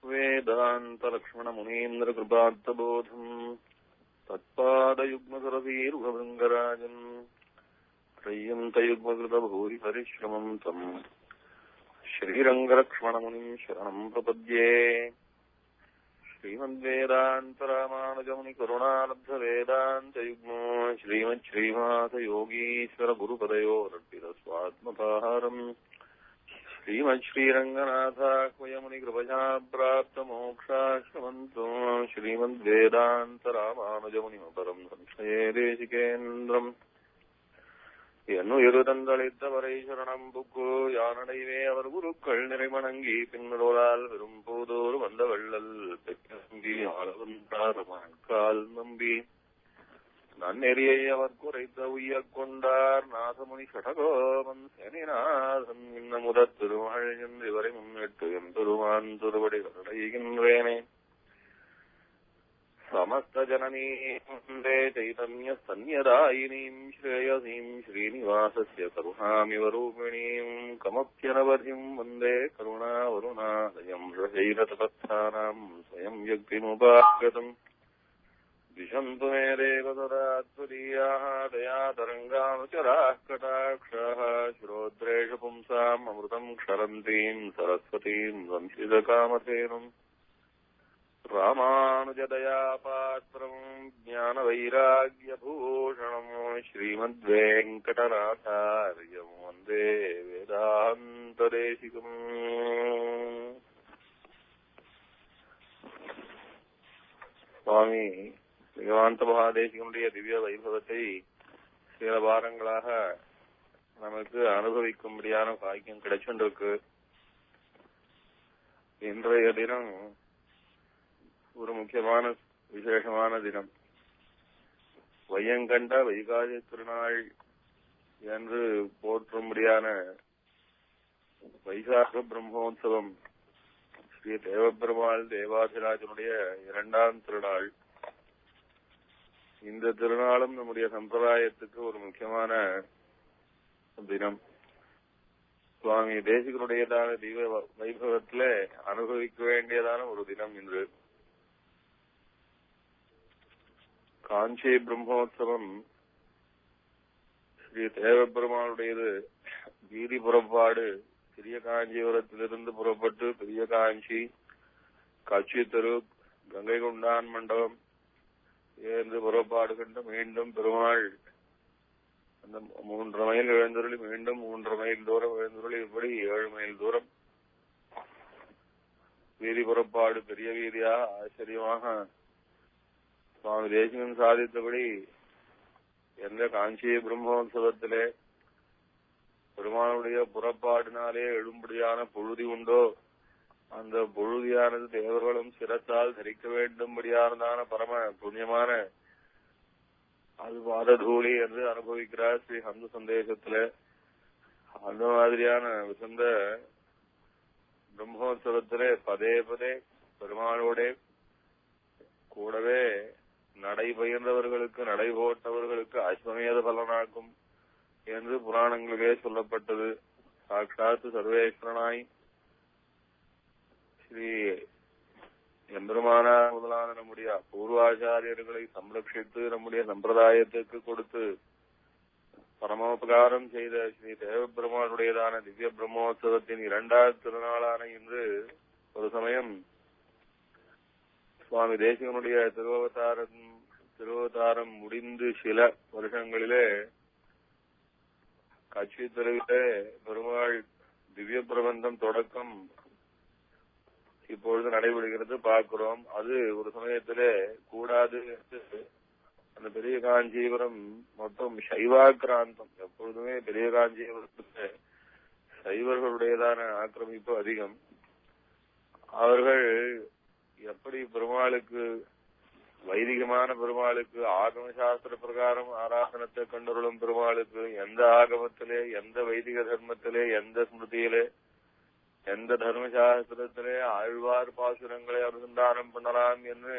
वेदान्तलक्ष्मणमुनीन्द्रकृपार्थबोधम् तत्पादयुग्मसरसीरुभृङ्गराजन् त्रय्यन्तयुग्मकृतभूरिपरिश्रमम् तम् श्रीरङ्गलक्ष्मणमुनिम् शरणम् प्रपद्ये। श्रीमद्वेदान्तरामानुजमुनिकरुणालब्धवेदान्तयुग्मो श्रीमच्छ्रीमाथयोगीश्वरगुरुपदयोरर्पितस्वात्मभारम् श्रीमच्छ्रीरङ्गनाथाह्वयमुनिकृपया प्राप्तमोक्षाश्रमन्तो श्रीमद्वेदान्तरामानुजमुनिमपरम् संशये देशिकेन्द्रम् என்னுயிருதந்தளித்தவரை சரணம் புக்கு யானடைவே அவர் குருக்கள் நிறைமணங்கி பின்னரோலால் விரும்போதோர் வந்த வள்ளல் பெற்றம்பி ஆளவன்றால் நம்பி நன்னெறியை அவர் குறைத்த உய்யக் கொண்டார் நாதமுனி சடகோபன் சேனிநாதன் இன்ன முதற் திருமகள் என்று இவரை முன்னிட்டு எம்பெருமான் திருவடி அடைகின்றேனே. समस्त जननीं वन्दे चैतन्य सन्यदायिनीं श्रेयसीं श्रीनिवासस्य करुणामिव रूपिणीं कमप्यनवधिं वन्दे करुणावरुणालयं रचैरतपत्थानां स्वयं व्यक्तिमुपागतम् दिशन्तु मे देव सदा त्वदीयाः दयातरङ्गानुचराः कटाक्षाः श्रोत्रेषु पुंसाम् अमृतम् क्षरन्तीं सरस्वतीं वंशितकामधेनुम् रामानुजदयापात्रम् ज्ञानवैराग्यभूषणम् श्रीमद्वेङ्कटनाथार्यम् वन्दे वेदान्तदेशिकम्. சுவாமி நிகவாந்த மகாதேசிகனுடைய திவ்ய வைபவத்தை சில வாரங்களாக நமக்கு அனுபவிக்கும்படியான பாக்கியம் கிடைச்சுருக்கு. இன்றைய தினம் ஒரு முக்கியமான விசேஷமான தினம். வையங்கண்ட வைகாசி திருநாள் என்று போற்றும்படியான வைசாக பிரம்மோத்சவம் ஸ்ரீ தேவபெருமாள் தேவாதிராஜனுடைய இரண்டாம் திருநாள். இந்த திருநாளும் நம்முடைய சம்பிரதாயத்துக்கு ஒரு முக்கியமான தினம். சுவாமி தேசிகனுடையதான தீப வைபவத்தில அனுபவிக்க வேண்டியதான ஒரு தினம் இன்று. காஞ்சி பிரம்மோத்சவம் ஸ்ரீ தேவபெருமானுடையது. வீதி புறப்பாடு பெரிய காஞ்சிபுரத்திலிருந்து புறப்பட்டு பெரிய காஞ்சி, காட்சி தெரு, கங்கை கொண்டான் மண்டபம் என்று புறப்பாடு கண்டு மீண்டும் பெருமாள் அந்த 3 மைல் எழுந்தருளி மீண்டும் 3 மைல் தூரம் எழுந்தருளி இப்படி 7 மைல் தூரம் வீதி புறப்பாடு பெரிய வீதியா ஆச்சரியமாக சுவாமி தேசிகன் சாதித்தபடி எந்த காஞ்சி பிரம்மோத்சவத்திலே பெருமானுடைய புறப்பாடினாலே எழும்படியான பொழுதி உண்டோ அந்த பொழுதியானது தேவர்களும் சிரத்தால் தரிக்க வேண்டும்படியானதான பரம புண்ணியமான அது பாததூளி என்று அனுபவிக்கிறார் ஸ்ரீ ஹந்து சந்தேசத்துல. அந்த மாதிரியான விசந்த பிரம்மோத்சவத்திலே பதே பதே பெருமாளோட கூடவே நடை பயின்றவர்களுக்கு நடை போட்டவர்களுக்கு அஸ்வமேத பலனாக்கும் என்று புராணங்களிலே சொல்லப்பட்டது. சாட்சாத் சர்வேஸ்வரனாய் ஸ்ரீ எம்பெருமானார் முதலான நம்முடைய பூர்வாச்சாரியர்களை சம்ரட்சித்து நம்முடைய சம்பிரதாயத்துக்கு கொடுத்து பரமோபகாரம் செய்த ஸ்ரீ தேவபெருமானுடையதான திவ்ய பிரம்மோத்சவத்தின் 2வது திருநாளான இன்று ஒரு சமயம் சுவாமி தேசிகனுடைய திருவவதாரம் முடிந்து சில வருஷங்களிலே காட்சி தெருவிலே பெருமாள் திவ்ய பிரபந்தம் தொடக்கம் இப்பொழுது நடைபெறுகிறது பார்க்கிறோம். அது ஒரு சமயத்திலே கூடாது. அந்த பெரிய காஞ்சிபுரம் மொத்தம் சைவாக்கிராந்தம். எப்பொழுதுமே பெரிய காஞ்சிபுரத்துக்கு சைவர்களுடையதான ஆக்கிரமிப்பு அதிகம். அவர்கள் எப்படி பெருமாளுக்கு வைதிகமான பெருமாளுக்கு ஆகம சாஸ்திர பிரகாரம் ஆராதனத்தை கண்டருளும் பெருமாளுக்கு எந்த ஆகமத்திலே எந்த வைதிக தர்மத்திலே எந்த ஸ்மிருதியிலே எந்த தர்மசாஸ்திரத்திலே ஆழ்வார் பாசுரங்களை அனுசந்தானம் பண்ணலாம் என்று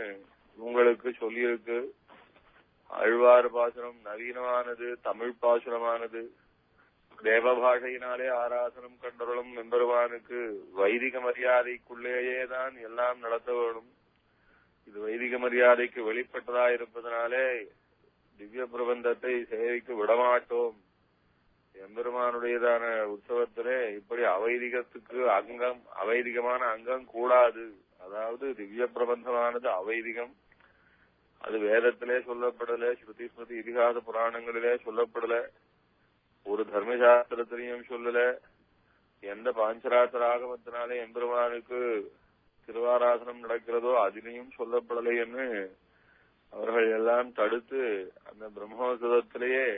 உங்களுக்கு சொல்லியிருக்கு. ஆழ்வார் பாசுரம் நவீனமானது, தமிழ் பாசுரமானது. தேவ பாஷையினாலே ஆராதனம் கண்டருளும் எம்பெருமானுக்கு வைதிக மரியாதைக்குள்ளேயேதான் எல்லாம் நடத்த வேணும். இது வைதிக மரியாதைக்கு வெளிப்பட்டதாயிருப்பதனாலே திவ்ய பிரபந்தத்தை சேவைக்க விடமாட்டோம். எம்பெருமானுடையதான உற்சவத்திலே இப்படி அவைதிகத்துக்கு அவைதிகமான அங்கம் கூடாது. அதாவது திவ்ய பிரபந்தமானது அவைதிகம். அது வேதத்திலே சொல்லப்படல, ஸ்ருதி ஸ்மிருதி இதிகாச புராணங்களிலே சொல்லப்படல, ஒரு தர்மசாஸ்திரத்திலையும் சொல்லல, எந்த பாஞ்சராத்திர ஆகமத்தினாலே எம்பெருமானுக்கு திருவாராதனம் நடக்கிறதோ அதிலையும் சொல்லப்படலை என்று அவர்கள் எல்லாம் தடுத்து அந்த பிரம்மோத்சவத்திலேயே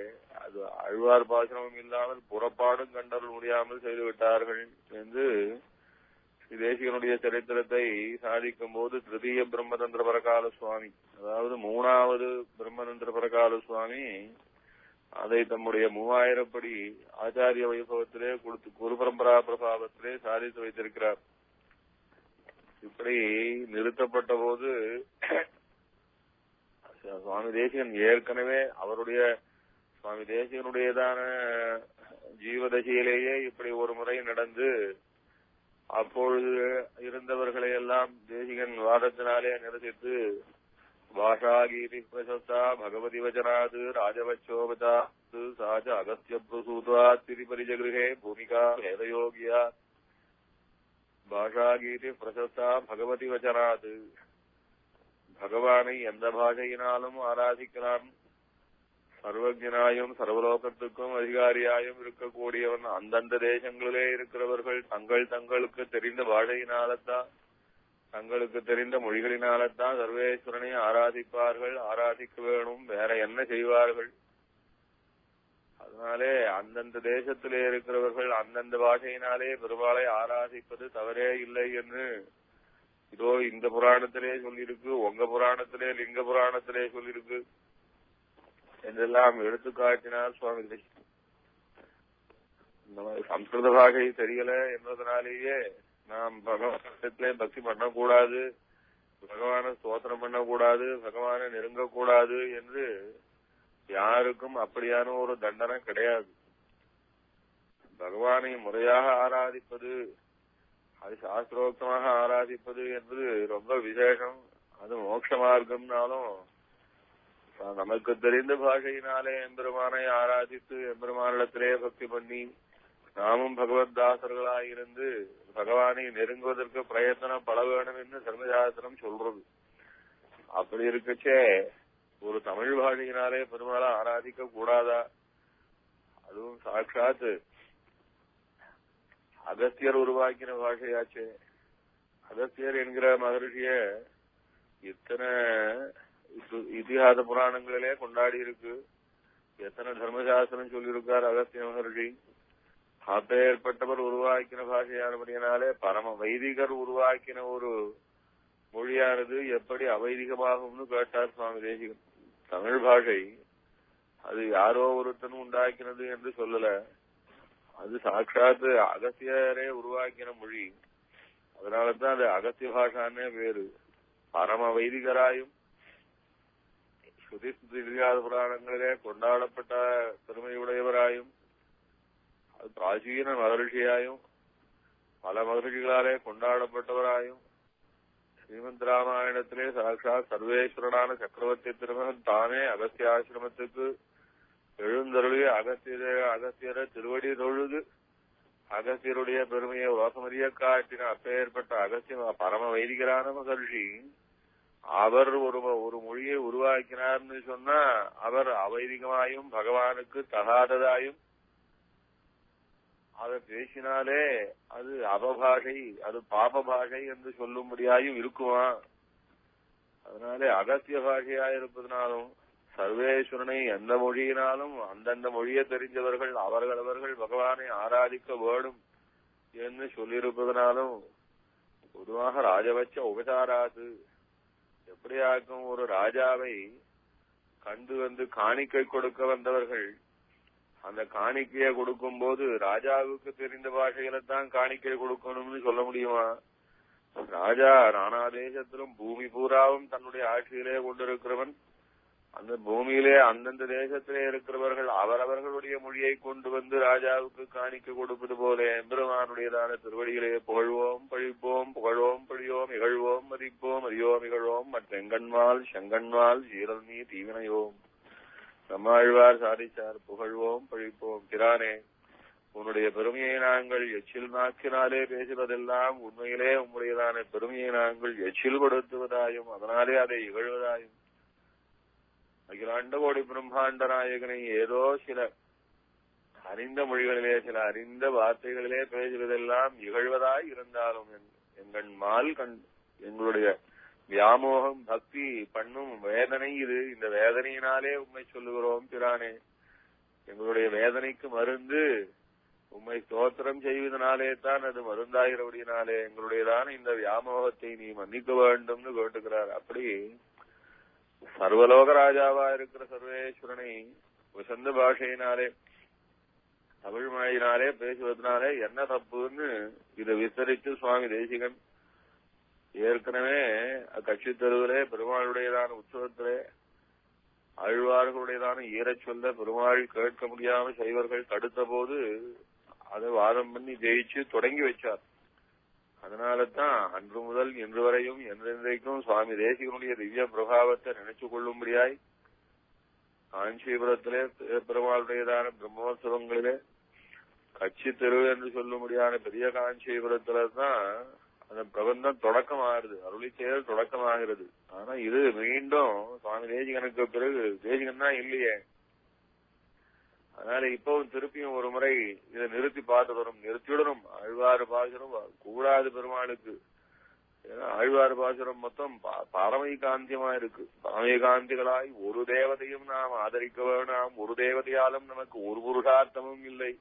அது ஆழ்வார் பாசனமும் இல்லாமல் புறப்பாடும் கண்டறிய முடியாமல் செய்துவிட்டார்கள் என்று தேசிகனுடைய சரித்திரத்தை சாதிக்கும் போது திருதீய பிரம்மதந்திர பரகால சுவாமி, அதாவது 3வது பிரம்மதந்திர பரகால சுவாமி அதை தம்முடைய 3000 படி ஆச்சாரிய வைபவத்திலே கொடுத்து குரு பரம்பரா பிரபாவத்திலே சாதித்து வைத்திருக்கிறார். இப்படி நிறுத்தப்பட்ட போது சுவாமி தேசிகன் ஏற்கனவே அவருடைய சுவாமி தேசிகனுடையதான ஜீவதசையிலேயே இப்படி ஒரு முறை நடந்து அப்பொழுது இருந்தவர்களை எல்லாம் தேசிகன் வாதத்தினாலே நிரசித்து பாஷாகீதி பிரசஸ்தா பகவதி வச்சனாது ராஜவச்சோபதாது சாஜ அகஸ்திய பிரசூதா திரிபரிஜகிருஹே பூமிகா வேதயோகியா பாஷாகீதி பிரசஸ்தா பகவதி வச்சனாது. பகவானை எந்த பாஷையினாலும் ஆராதிக்கலாம். சர்வஜனாயும் சர்வலோகத்துக்கும் அதிகாரியாயும் இருக்கக்கூடியவன் அந்தந்த தேசங்களிலே இருக்கிறவர்கள் தங்களுக்கு தெரிந்த பாஷையினால்தான், தங்களுக்கு தெரிந்த மொழிகளினால்தான் சர்வேஸ்வரனை ஆராதிப்பார்கள். ஆராதிக்க வேணும், வேற என்ன செய்வார்கள்? அதனாலே அந்தந்த தேசத்திலே இருக்கிறவர்கள் அந்தந்த பாஷையினாலே பெருமாளை ஆராதிப்பது தவறே இல்லை என்று இதோ இந்த புராணத்திலே சொல்லியிருக்கு, உங்க புராணத்திலே லிங்க புராணத்திலே சொல்லியிருக்கு என்றெல்லாம் எடுத்துக்காட்டினார் சுவாமி தேசிகன். சம்ஸ்கிருத பாஷை தெரியல என்பதனாலேயே நாம் பகவானத்திலே பக்தி பண்ணக்கூடாது, பகவானை ஸ்தோத்திரம் பண்ணக்கூடாது, பகவானை நெருங்கக்கூடாது என்று யாருக்கும் அப்படியான ஒரு தண்டனை கிடையாது. பகவானை முறையாக ஆராதிப்பது, அது சாஸ்திரோக்தமாக ஆராதிப்பது என்பது ரொம்ப விசேஷம். அது மோட்ச மார்க்கம்னாலும் நமக்கு தெரிந்த பாஷையினாலே எம்பெருமானை ஆராதித்து எம்பெருமானிடத்திலே பக்தி பண்ணி நாமும் பகவத் தாசர்களாயிருந்து பகவானை நெருங்குவதற்கு பிரயத்தனம் பட வேணும் என்று தர்மசாஸ்திரம் சொல்றது. அப்படி இருக்கச்சே ஒரு தமிழ் பாஷையினாலே பெருமாளை ஆராதிக்க கூடாதா? அதுவும் சாட்சாத் அகஸ்தியர் உருவாக்கின பாஷையாச்சே. அகஸ்தியர் என்கிற மகரிஷிய இத்தனை இதிகாச புராணங்களிலே கொண்டாடி இருக்கு, எத்தனை தர்மசாஸ்திரம் சொல்லியிருக்கார் அகஸ்திய மகரிஷி. அப்பேற்பட்டவர் உருவாக்கின பாஷையானபடியினாலே பரம வைதிகர் உருவாக்கின ஒரு மொழியானது எப்படி அவைதிகமாகும்னு கேட்டார் சுவாமி தேசிகன். தமிழ் பாஷை அது யாரோ ஒருத்தனும் உண்டாக்கினது என்று சொல்லல, அது சாட்சாத் அகஸ்தியரே உருவாக்கின மொழி. அதனாலதான் அது அகஸ்திய பாஷான்னே பேரு. பரம வைதிகராயும் ஸ்ருதிஸ்மிருதி புராணங்களிலே கொண்டாடப்பட்ட பெருமையுடையவராயும் அது பிராச்சீன மகரிஷியாயும் பல மகரிஷிகளாலே கொண்டாடப்பட்டவராயும் ஸ்ரீமத் ராமாயணத்திலே சாட்சாத் சர்வேஸ்வரனான சக்கரவர்த்தி திருமகன் தானே அகஸ்திய ஆசிரமத்துக்கு எழுந்தருளிய அகஸ்தியரை திருவடி தொழுது அகஸ்தியருடைய பெருமையை உலகமறிய காட்டின அப்பேற்பட்ட அகஸ்திய பரம வைதிகரான மகர்ஷி அவர் ஒரு மொழியை உருவாக்கினார்னு சொன்னா அவர் அவைதிகமாயும் பகவானுக்கு தகாததாயும் அதை பேசினாலே அது அபபாஷை, அது பாப பாஷை என்று சொல்லும்படியாயும் இருக்குமா? அதனாலே அகஸ்திய பாஷையாயிருப்பதனாலும் சர்வேஸ்வரனை எந்த மொழியினாலும் அந்தந்த மொழியை தெரிஞ்சவர்கள் அவர்கள் பகவானை ஆராதிக்க வேணும் என்று சொல்லியிருப்பதனாலும் பொதுவாக ராஜபட்ச உபசாராது எப்படியாக்கும் ஒரு ராஜாவை கண்டு வந்து காணிக்கை கொடுக்க வந்தவர்கள் அந்த காணிக்கையை கொடுக்கும் போது ராஜாவுக்கு தெரிந்த பாஷையில தான் காணிக்கை கொடுக்கணும்னு சொல்ல முடியுமா? ராஜா நானா தேசத்திலும் பூமி பூராவும் தன்னுடைய ஆட்சியிலே கொண்டிருக்கிறவன். அந்த பூமியிலே அந்தந்த தேசத்திலே இருக்கிறவர்கள் அவரவர்களுடைய மொழியை கொண்டு வந்து ராஜாவுக்கு காணிக்க கொடுப்பது போல எம்பெருமானுடையதான திருவடிகளே புகழ்வோம் பழிப்போம் புகழோம் பழியோம் இகழ்வோம் மதிப்போம் அறியோம் இகழ்வோம் மற்றெங்கண்மால் செங்கண்மால் சீரல் நீ தீவினையோம். நம்மாழ்வார் சாதிச்சார், புகழ்வோம் பழிப்போம். பிரானே, உன்னுடைய பெருமையை நாங்கள் எச்சில் நாக்கினாலே பேசுவதெல்லாம் உண்மையிலே உங்களுடையதான பெருமையை நாங்கள் எச்சில் கொடுத்துவதாயும் அதனாலே அதை இகழ்வதாயும் அகிலாண்ட கோடி பிரம்மாண்ட நாயகனை ஏதோ சில அறிந்த மொழிகளிலே சில அறிந்த வார்த்தைகளிலே பேசுவதெல்லாம் இகழ்வதாய் இருந்தாலும் எங்கள் மால் எங்களுடைய வியாமோகம் பக்தி பண்ணும் வேதனை இது. இந்த வேதனையினாலே உண்மை சொல்லுகிறோம் பிரானே. எங்களுடைய வேதனைக்கு மருந்து உம்மை ஸ்தோத்திரம் செய்வதனாலே தான் அது மருந்தாகிறபடினாலே எங்களுடையதான இந்த வியாமோகத்தை நீ மன்னிக்க வேண்டும்னு கேட்டுக்கிறார். அப்படி சர்வலோக ராஜாவா இருக்கிற சர்வேஸ்வரனை வசந்த பாஷையினாலே தமிழ் மொழியினாலே பேசுவதனாலே என்ன தப்புன்னு இதை விஸ்தரித்து சுவாமி தேசிகன் ஏற்கனவே கட்சி தெருவிலே பெருமாளுடையதான உற்சவத்திலே ஆழ்வார்களுடையதான ஈரச் சொல்ல பெருமாள் கேட்க முடியாம சைவர்கள் தடுத்த போது அதை வாதம் பண்ணி ஜெயிச்சு தொடங்கி வச்சார். அதனாலதான் அன்று முதல் இன்று வரையும் என்றென்றைக்கும் சுவாமி தேசிகனுடைய திவ்ய பிரபாவத்தை நினைச்சு கொள்ளும்படியாய் காஞ்சிபுரத்திலே பெருமாளுடையதான பிரம்மோத்சவங்களிலே கட்சி தெரு என்று சொல்லும்படியான பெரிய காஞ்சிபுரத்துல தான் அந்த பிரபந்தம் தொடக்கமாகிறது, அருளி செயல் தொடக்கமாகிறது. ஆனா இது மீண்டும் சுவாமி தேசிகனுக்கு பிறகு தேசிகன் தான் இல்லையே. அதனால இப்பவும் திருப்பியும் ஒரு முறை இதை நிறுத்தி பார்த்து வரும், நிறுத்திவிடணும். ஆழ்வார் பாசுரம் கூடாது பெருமாளுக்கு. ஏன்னா ஆழ்வார் பாசுரம் மொத்தம் பாரமைகாந்தியமா இருக்கு. பாரமைகாந்திகளாய் ஒரு தேவதையும் நாம் ஆதரிக்க வேண்டாம், ஒரு தேவதையாலும் நமக்கு ஒரு புருஷார்த்தமும் இல்லை.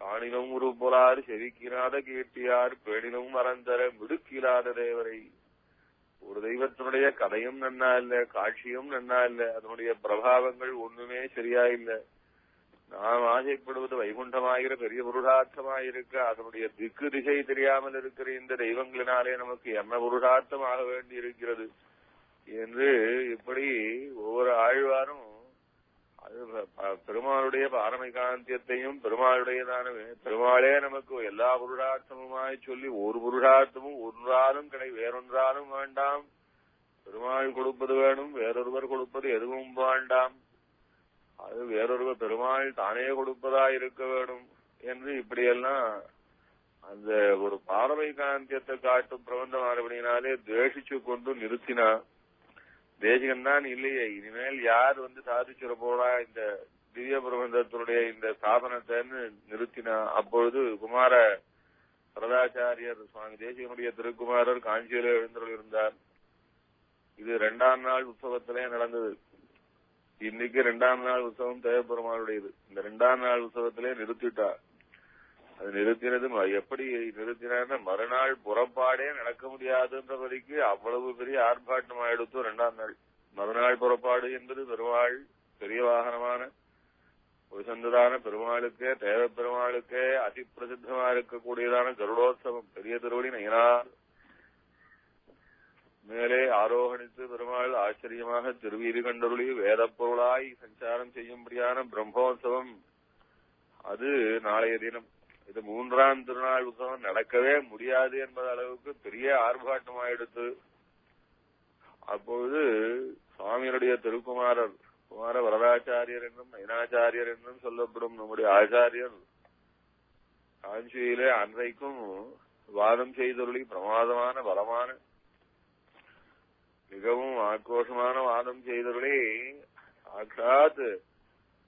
காணிலும் ஒரு பொலார் செவிக்கிறாத கீர்த்தியார் பேணிலும் மறந்தர மிடுக்கிலாத தேவரை. ஒரு தெய்வத்தினுடைய கதையும் நன்னா இல்ல, காட்சியும் நன்னா இல்ல, அதனுடைய பிரபாவங்கள் ஒண்ணுமே சரியா இல்ல. நாம் ஆசைப்படுவது வைகுண்டமாகிற பெரிய புருஷார்த்தமாயிருக்க அதனுடைய திக்கு திசை தெரியாமல் இருக்கிற இந்த தெய்வங்களினாலே நமக்கு என்ன புருஷார்த்தமாக வேண்டி இருக்கிறது என்று இப்படி ஒவ்வொரு ஆழ்வாரும் அது பெருமாளுடைய பாரமைகாந்தியத்தையும் பெருமாளுடையதான பெருமாளே நமக்கு எல்லா புருஷார்த்தமுமாய் சொல்லி ஒரு புருஷார்த்தமும் ஒன்றாலும் வேறொன்றாலும் வேண்டாம், பெருமாள் கொடுப்பது வேணும், வேறொருவர் கொடுப்பது எதுவும் வேண்டாம், அது வேறொருவர் பெருமாள் தானே கொடுப்பதா இருக்க வேணும் என்று இப்படியெல்லாம் அந்த ஒரு பாரமைகாந்தியத்தை காட்டும் பிரபந்தமானபடினாலே துவேஷிச்சு கொண்டு நிறுத்தினா. தேசிகன் தான் இல்லையே, இனிமேல் யார் வந்து சாதிச்சுட போடா இந்த திவ்ய பிரபந்தத்தினுடைய இந்த சாதனத்தைன்னு நிறுத்தினா. அப்பொழுது குமார வரதாச்சாரியர் சுவாமி தேசிகனுடைய திருக்குமாரர் காஞ்சியில எழுந்தருள் இருந்தார். இது 2ஆம் நாள் உற்சவத்திலே நடந்தது. இன்னைக்கு 2ஆம் நாள் உற்சவம் தேவபெருமாளுடையது. இந்த 2ஆம் நாள் உற்சவத்திலே நிறுத்திட்டார். அது நிறுத்தினது எப்படி நிறுத்தினா மறுநாள் புறப்பாடே நடக்க முடியாதுன்றபடிக்கு அவ்வளவு பெரிய ஆர்ப்பாட்டம் ஆயிடுத்து. 2ஆம் நாள் மறுநாள் புறப்பாடு என்பது பெருமாள் பெரிய வாகனமான ஒரு சந்ததான பெருமாளுக்கே தேவ பெருமாளுக்கே அதி பிரசித்தமா இருக்கக்கூடியதான கருடோத்சவம். பெரிய திருவடி நயனார் மேலே ஆரோகணித்து பெருமாள் ஆச்சரியமாக திருவீதி கண்டருளி வேத பொருளாய் சஞ்சாரம் செய்யும்படியான பிரம்மோத்சவம். அது நாளைய தினம். இது 3ஆம் திருநாள் உற்சவம் நடக்கவே முடியாது என்பது அளவுக்கு பெரிய ஆர்ப்பாட்டமாயிடுத்து. அப்பொழுது சுவாமியினுடைய திருக்குமாரர் குமார வரதாச்சாரியர் என்றும் நயனாச்சாரியர் என்றும் சொல்லப்படும் நம்முடைய ஆச்சாரியர் காஞ்சியிலே அன்றைக்கும் வாதம் செய்தொருளி பிரமாதமான பலமான மிகவும் ஆக்ரோஷமான வாதம் செய்தவர்களே சாட்சாத்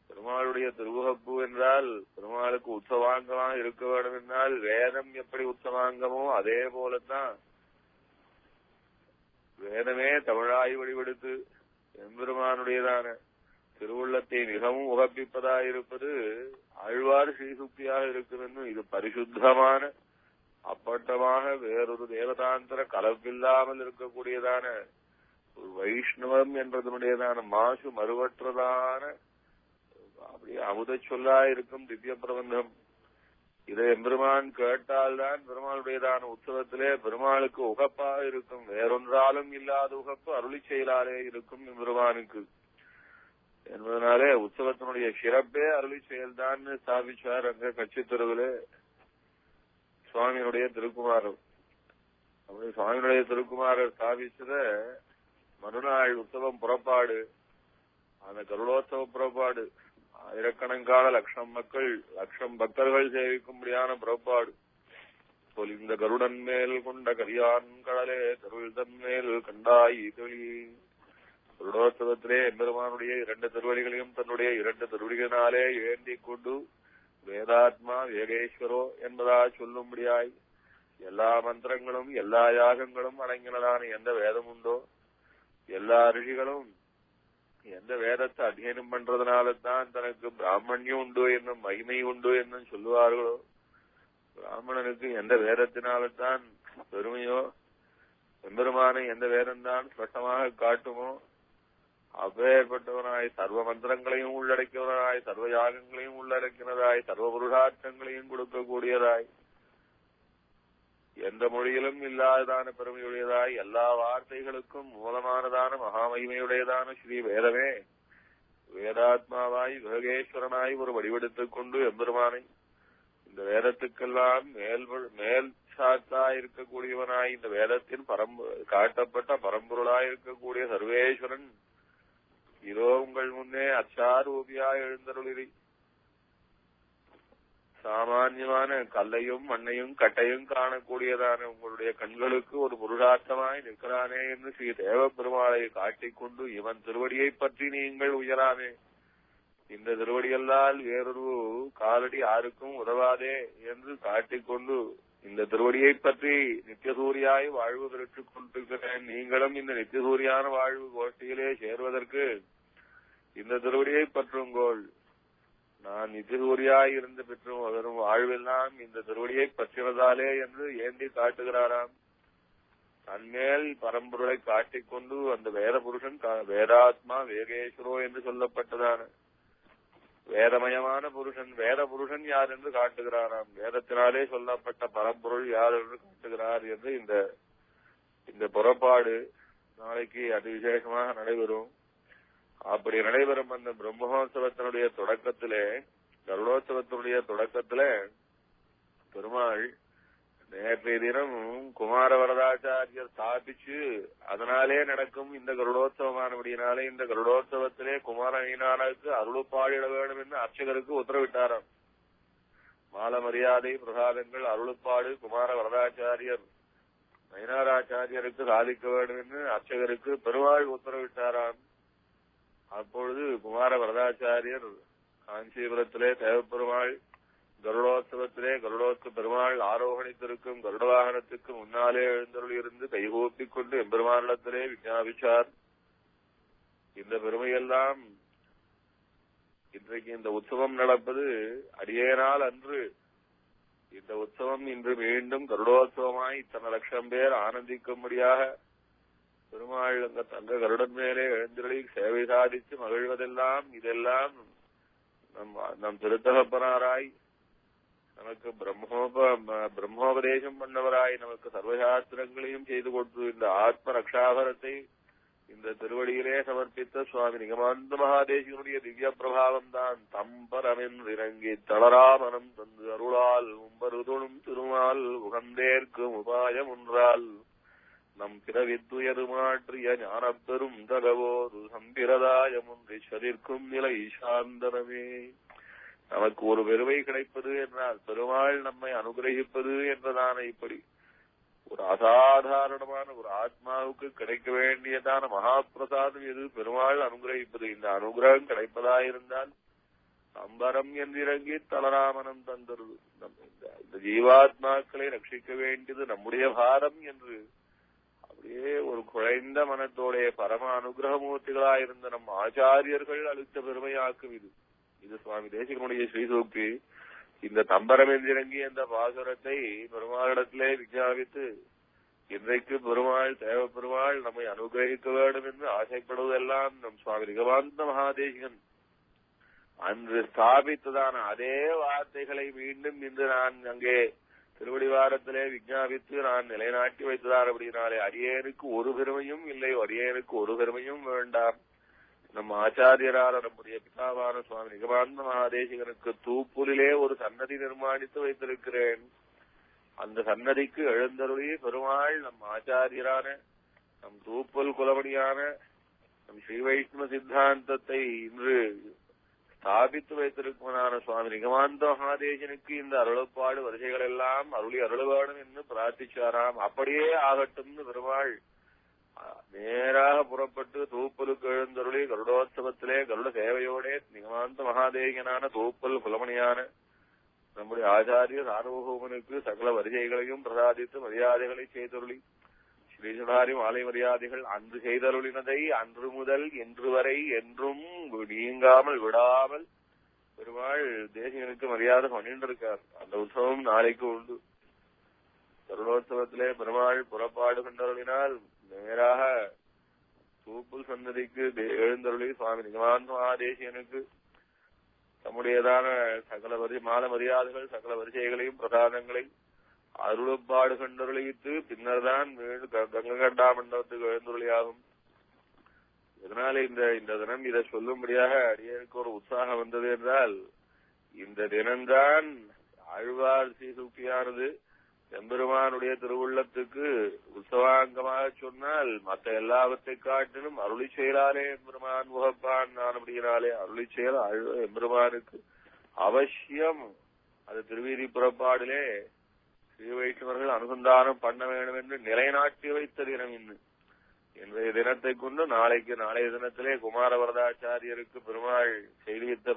பெருமாளுடைய திருவுகப்பு என்றால் பெருமாளுக்கு உற்சவாங்கமாக இருக்க வேண்டும் என்றால் வேதம் எப்படி உற்சவாங்கமோ அதே போலத்தான் வேதமே தமிழாய் வழிபடுத்து எம்பெருமானுடையதான திருவுள்ளத்தை மிகவும் உகப்பிப்பதாயிருப்பது ஆழ்வார் ஸ்ரீசுக்தியாக இருக்கிறது. இது பரிசுத்தமான அப்பட்டமாக வேறொரு தேவதாந்திர கலப்பில்லாமல் இருக்கக்கூடியதான ஒரு வைஷ்ணவம் என்றதனுடையதான மாசு மறுவற்றதான அப்படியே அமுத சொல்லா இருக்கும் திவ்ய பிரபந்தம். இதை எம்பெருமான் கேட்டால்தான் பெருமாளுடையதான உற்சவத்திலே பெருமாளுக்கு உகப்பாக இருக்கும். வேறொன்றாலும் இல்லாத உகப்பு அருளி செயலாலே இருக்கும் எம்பெருமானுக்கு. என்பதனாலே உற்சவத்தினுடைய சிறப்பே அருளி செயல்தான் ஸ்தாபிச்சார் அங்க கட்சி தெருவில் சுவாமியினுடைய திருக்குமாரர். அப்படி சுவாமியினுடைய திருக்குமாரர் ஸ்தாபிச்சத மறுநாள் உற்சவம் புறப்பாடு. அந்த கருடோத்சவ புறப்பாடு ஆயிரக்கணக்கான லட்சம் பக்தர்கள் சேவிக்கும்படியான புறப்பாடு. இந்த கருடன் மேல் கொண்ட கரியான் கடலே தருள் தன்மேல் கண்டாய் தொழி. கருடோத்சவத்திலே எம்பெருமானுடைய 2 திருவடிகளையும் தன்னுடைய 2 திருவடிகளினாலே ஏந்திக் கொண்டு வேதாத்மா வேகேஸ்வரோ என்பதா சொல்லும்படியாய் எல்லா மந்திரங்களும் எல்லா யாகங்களும் அடங்கினதான எந்த வேதம் உண்டோ, எல்லா ரிஷிகளும் எந்த வேதத்தை அத்தியனம் பண்றதுனால தான் தனக்கு பிராமணியம் உண்டு என்னும் மகிமை உண்டு என்னும் சொல்லுவார்களோ, பிராமணனுக்கு எந்த வேதத்தினால்தான் பெருமையோ, எம்பெருமானை எந்த வேதம்தான் ஸ்பஷ்டமாக காட்டுமோ, அப்பேற்பட்டவனாய் சர்வ மந்திரங்களையும் உள்ளடக்கியவனாய் சர்வ யாகங்களையும் உள்ளடக்கினதாய் சர்வ புருஷார்த்தங்களையும் கொடுக்கக்கூடியதாய் எந்த மொழியிலும் இல்லாததான பெருமையுடையதாய் எல்லா வார்த்தைகளுக்கும் மூலமானதான மகாமகிமையுடையதான ஸ்ரீ வேதமே வேதாத்மாவாய் வேகேஸ்வரனாய் ஒரு வடிவெடுத்துக் கொண்டு எம்பெருமானை இந்த வேதத்துக்கெல்லாம் மேல் சாத்தாய் இருக்கக்கூடியவனாய் இந்த வேதத்தின் காட்டப்பட்ட பரம்பொருளாய் இருக்கக்கூடிய சர்வேஸ்வரன் இதோ உங்கள் முன்னே அச்சாரூபியாய் எழுந்தருளி சாமான்யமான கல்லையும் மண்ணையும் கட்டையும் காணக்கூடியதான உங்களுடைய கண்களுக்கு ஒரு புருஷார்த்தமாய் நிற்கிறானே என்று ஸ்ரீ தேவ பெருமாளை காட்டிக்கொண்டு இவன் திருவடியை பற்றி நீங்கள் உயராமே, இந்த திருவடியல்லால் வேறொரு காலடி யாருக்கும் உதவாதே என்று காட்டிக்கொண்டு இந்த திருவடியை பற்றி நித்தியசூரியாய் வாழ்வு பெற்றுக் கொண்டிருக்கிறேன். நீங்களும் இந்த நித்தியசூரியான வாழ்வு கோஷ்டியிலே சேர்வதற்கு இந்த திருவடியை பற்றுங்கோள். நான் நித்தியசூரியாய் இருந்து பெற்றும் வரும் வாழ்வெல்லாம் இந்த திருவடியை பற்றினதாலே என்று ஏந்தி காட்டுகிறாராம். தன்மேல் பரம்பொருளை காட்டிக்கொண்டு அந்த வேத புருஷன் வேதாத்மா வேகேஸ்வரோ என்று சொல்லப்பட்டதான வேதமயமான புருஷன், வேத புருஷன் யார் என்று காட்டுகிறாராம். வேதத்தினாலே சொல்லப்பட்ட பரம்பொருள் யார் என்று காட்டுகிறார் என்று இந்த புறப்பாடு நாளைக்கு அதிவிசேஷமாக நடைபெறும். அப்படி நடைபெறும் அந்த பிரம்மோத்சவத்தினுடைய தொடக்கத்திலே, கருடோத்சவத்தினுடைய தொடக்கத்திலே பெருமாள் நேற்றைய தினம் குமார வரதாச்சாரியர் ஸ்தாபிச்சு அதனாலே நடக்கும் இந்த கருடோத்சவமானபடியினாலே இந்த கருடோத்சவத்திலே குமாரனாருக்கு அருளுப்பாடிட வேண்டும் என்று அர்ச்சகருக்கு உத்தரவிட்டாராம். மால மரியாதை பிரசாதங்கள் அருளுப்பாடு குமார வரதாச்சாரியர் நயனாராச்சாரியருக்கு சாதிக்க வேண்டும் என்று அர்ச்சகருக்கு பெருமாள் உத்தரவிட்டாராம். அப்பொழுது குமார வரதாச்சாரியர் காஞ்சிபுரத்திலே தேவப்பெருமாள் கருடோத்சவத்திலே கருடோத்சவ பெருமாள் ஆரோகணித்திருக்கும் கருட வாகனத்துக்கு முன்னாலே எழுந்தருள் இருந்து கைகூப்பிக் கொண்டு எம்பெருமானிடத்திலே விஞ்ஞாபிச்சார். இந்த பெருமையெல்லாம் இன்றைக்கு இந்த உற்சவம் நடப்பது அடியேனால் அன்று. இந்த உற்சவம் இன்று மீண்டும் கருடோத்சவமாய் இத்தனை லட்சம் பேர் ஆனந்திக்கும்படியாக பெருமாள் அங்க தங்க கருடன் மேலே எழுந்தருளி சேவை சாதித்து மகிழ்வதெல்லாம் இதெல்லாம் நம் திருத்தகப்பனாராய் நமக்கு பிரம்மோபதேசம் பண்ணவராய் நமக்கு சர்வசாஸ்திரங்களையும் செய்து கொடுத்து இந்த ஆத்ம ரக்ஷாபரத்தை இந்த திருவடியிலே சமர்ப்பித்த சுவாமி நிகமாந்த மகாதேசிகனுடைய திவ்ய பிரபாவம் தான் தம்பரமென் இறங்கி தளராமனம் தந்து அருளால் உம்பருதுணும் திருமால் உகந்தேற்கும் உபாயம் ஒன்றால் நம் பிறவித்துயரு மாற்றிய ஞானப்பெரும் தகவோரு சம்பிரதாயமுன்றி சதிர்க்கும் நிலை சாந்தனமே. நமக்கு ஒரு பெருமை கிடைப்பது என்றால் பெருமாள் நம்மை அனுகிரகிப்பது என்றதான இப்படி ஒரு அசாதாரணமான ஒரு ஆத்மாவுக்கு கிடைக்க வேண்டியதான மகாபிரசாதம் எது? பெருமாள் அனுகிரகிப்பது. இந்த அனுகிரகம் கிடைப்பதாயிருந்தால் அம்பரம் என்றிறங்கி தலராமனம் தந்தருது. இந்த ஜீவாத்மாக்களை ரட்சிக்க வேண்டியது நம்முடைய பாரம் என்று அப்படியே ஒரு குறைந்த மனத்தோடைய பரம அனுகிரகமூர்த்திகளாயிருந்த நம் ஆச்சாரியர்கள் அளித்த பெருமையாக்கும் இது சுவாமி தேசிகனுடைய ஸ்ரீசூக்தி. இந்த தம்பரம் என்றிறங்கி அந்த பாசுரத்தை பெருமாளிடத்திலே விஞ்ஞாபித்து இன்றைக்கு பெருமாள் தேவ பெருமாள் நம்மை அனுகிரகிக்க வேண்டும் என்று ஆசைப்படுவதெல்லாம் நம் சுவாமி நிகமாந்த மகாதேசிகன் அன்று ஸ்தாபித்ததான அதே வார்த்தைகளை மீண்டும் இன்று நான் அங்கே திருவடிவாரத்திலே விஞ்ஞாபித்து நான் நிலைநாட்டி வைத்ததார். அப்படினாலே அடியேனுக்கு ஒரு பெருமையும் இல்லை, அடியேனுக்கு ஒரு பெருமையும் வேண்டாம். நம் ஆச்சாரியரான நம்முடைய பிதாவான சுவாமி நிகமாந்த மகாதேசிகனுக்கு தூப்புலிலே ஒரு சன்னதி நிர்மாணித்து வைத்திருக்கிறேன். அந்த சன்னதிக்கு எழுந்தருளி பெருமாள் நம் ஆச்சாரியரான நம் தூப்பல் குலமணியான நம் ஸ்ரீ வைஷ்ணவ சித்தாந்தத்தை இன்று ஸ்தாபித்து வைத்திருப்பவனான சுவாமி நிகமாந்த மகாதேசனுக்கு இந்த அருளப்பாடு வரிசைகள் எல்லாம் அருளி அருள வேணும் என்று பிரார்த்திச்சாராம். அப்படியே ஆகட்டும்னு பெருமாள் நேராக புறப்பட்டு தூப்பலுக்கு எழுந்தருளி கருடோத்சவத்திலே கருட சேவையோடே நிகமாந்த மகாதேகனான தூப்பல் குலமணியான நம்முடைய ஆச்சாரிய சார்வபௌமனுக்கு சகல வரிசைகளையும் பிரசாதித்து மரியாதைகளை செய்தருளி ஸ்ரீசுடாரி மாலை மரியாதைகள் அன்று செய்தருளினதை அன்று முதல் இன்று வரை என்றும் நீங்காமல் விடாமல் பெருமாள் தேசிகனுக்கு மரியாதை பண்ணிட்டு இருக்கார். அந்த உற்சவம் நாளைக்கு உண்டு. கருடோத்சவத்திலே பெருமாள் புறப்பாடு கண்டருளினால் நேராக தூப்புல் சன்னதிக்கு எழுந்தருளி சுவாமி நிகமாந்த மகாதேசிகனுக்கு தம்முடையதான சகல மால மரியாதைகள் சகல வரிசைகளையும் பிரசாதங்களை அருளப்பாடு கண்டருளித்து பின்னர் தான் கங்ககண்டா மண்டபத்துக்கு எழுந்துருளியாகும். இதனால இந்த தினம் இதை சொல்லும்படியாக அடியனுக்கு ஒரு உற்சாகம் வந்தது என்றால் இந்த தினம்தான் ஆழ்வார் சீசூக்தியானது எம்பெருமானுடைய திருவுள்ளத்துக்கு உற்சவாங்கமாக சொன்னால் மற்ற எல்லாவற்றை காட்டிலும் அருளி செயலாலே எம்பெருமான் முகப்பான் ஆனபடியினாலே அருளி செயல் எம்பெருமானுக்கு அவசியம் அது திருவீதி புறப்பாடிலே ஸ்ரீ வைஷ்ணவர்கள் அனுசந்தானம் பண்ண வேண்டும் என்று நிலைநாட்டி வைத்த தினம் இன்று. இன்றைய தினத்தை கொண்டு நாளைய தினத்திலே குமாரவரதாச்சாரியருக்கு பெருமாள் செய்தித்த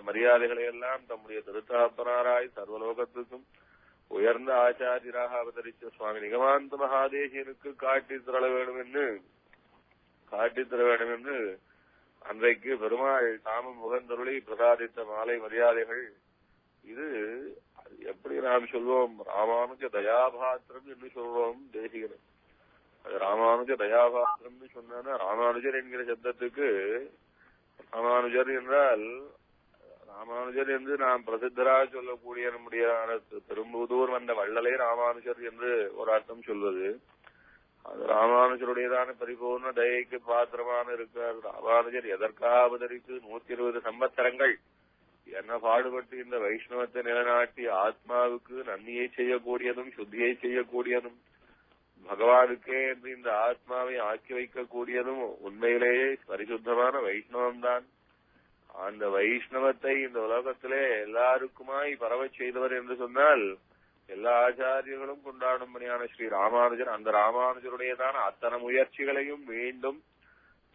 மரியாதைகளை எல்லாம் தம்முடைய திருத்தாப்பனாராய் சர்வலோகத்துக்கும் உயர்ந்த ஆச்சாரியராக அவதரித்த சுவாமி நிகமாந்த மகாதேசியனுக்கு காட்டித் தர வேண்டும் என்று அன்றைக்கு பெருமாள் தாமும் முகந்தருளி பிரசாதித்த மாலை மரியாதைகள். இது எப்படி நாம் சொல்வோம், ராமானுஜ தயாபாத்திரம் என்று சொல்வோம் தேசிகன். அது ராமானுஜ தயாபாத்திரம் சொன்னா ராமானுஜர் என்கிற சப்தத்துக்கு ராமானுஜர் என்றால் ராமானுஜர் என்று நாம் பிரசித்தராக சொல்லக்கூடிய நம்முடைய பெரும்புதூர் வந்த வள்ளலே ராமானுஜர் என்று ஒரு அர்த்தம் சொல்வது. அது ராமானுஜருடையதான பரிபூர்ண தயைக்கு பாத்திரமான இருக்கிறார். ராமானுஜர் எதற்காக அவதரித்து 120 சம்பத்சரங்கள் என்ன பாடுபட்டு இந்த வைஷ்ணவத்தை நிலைநாட்டி ஆத்மாவுக்கு நன்மையை செய்யக்கூடியதும் சுத்தியை செய்யக்கூடியதும் பகவானுக்கே என்று இந்த ஆத்மாவை ஆக்கி வைக்கக்கூடியதும் உண்மையிலேயே பரிசுத்தமான வைஷ்ணவம் தான். அந்த வைஷ்ணவத்தை இந்த உலகத்திலே எல்லாருக்குமாய் பரவச் செய்தவர் என்று சொன்னால் எல்லா ஆச்சாரியர்களும் கொண்டாடும்படியான ஸ்ரீ ராமானுஜர். அந்த ராமானுஜருடையதான அத்தனை முயற்சிகளையும் மீண்டும்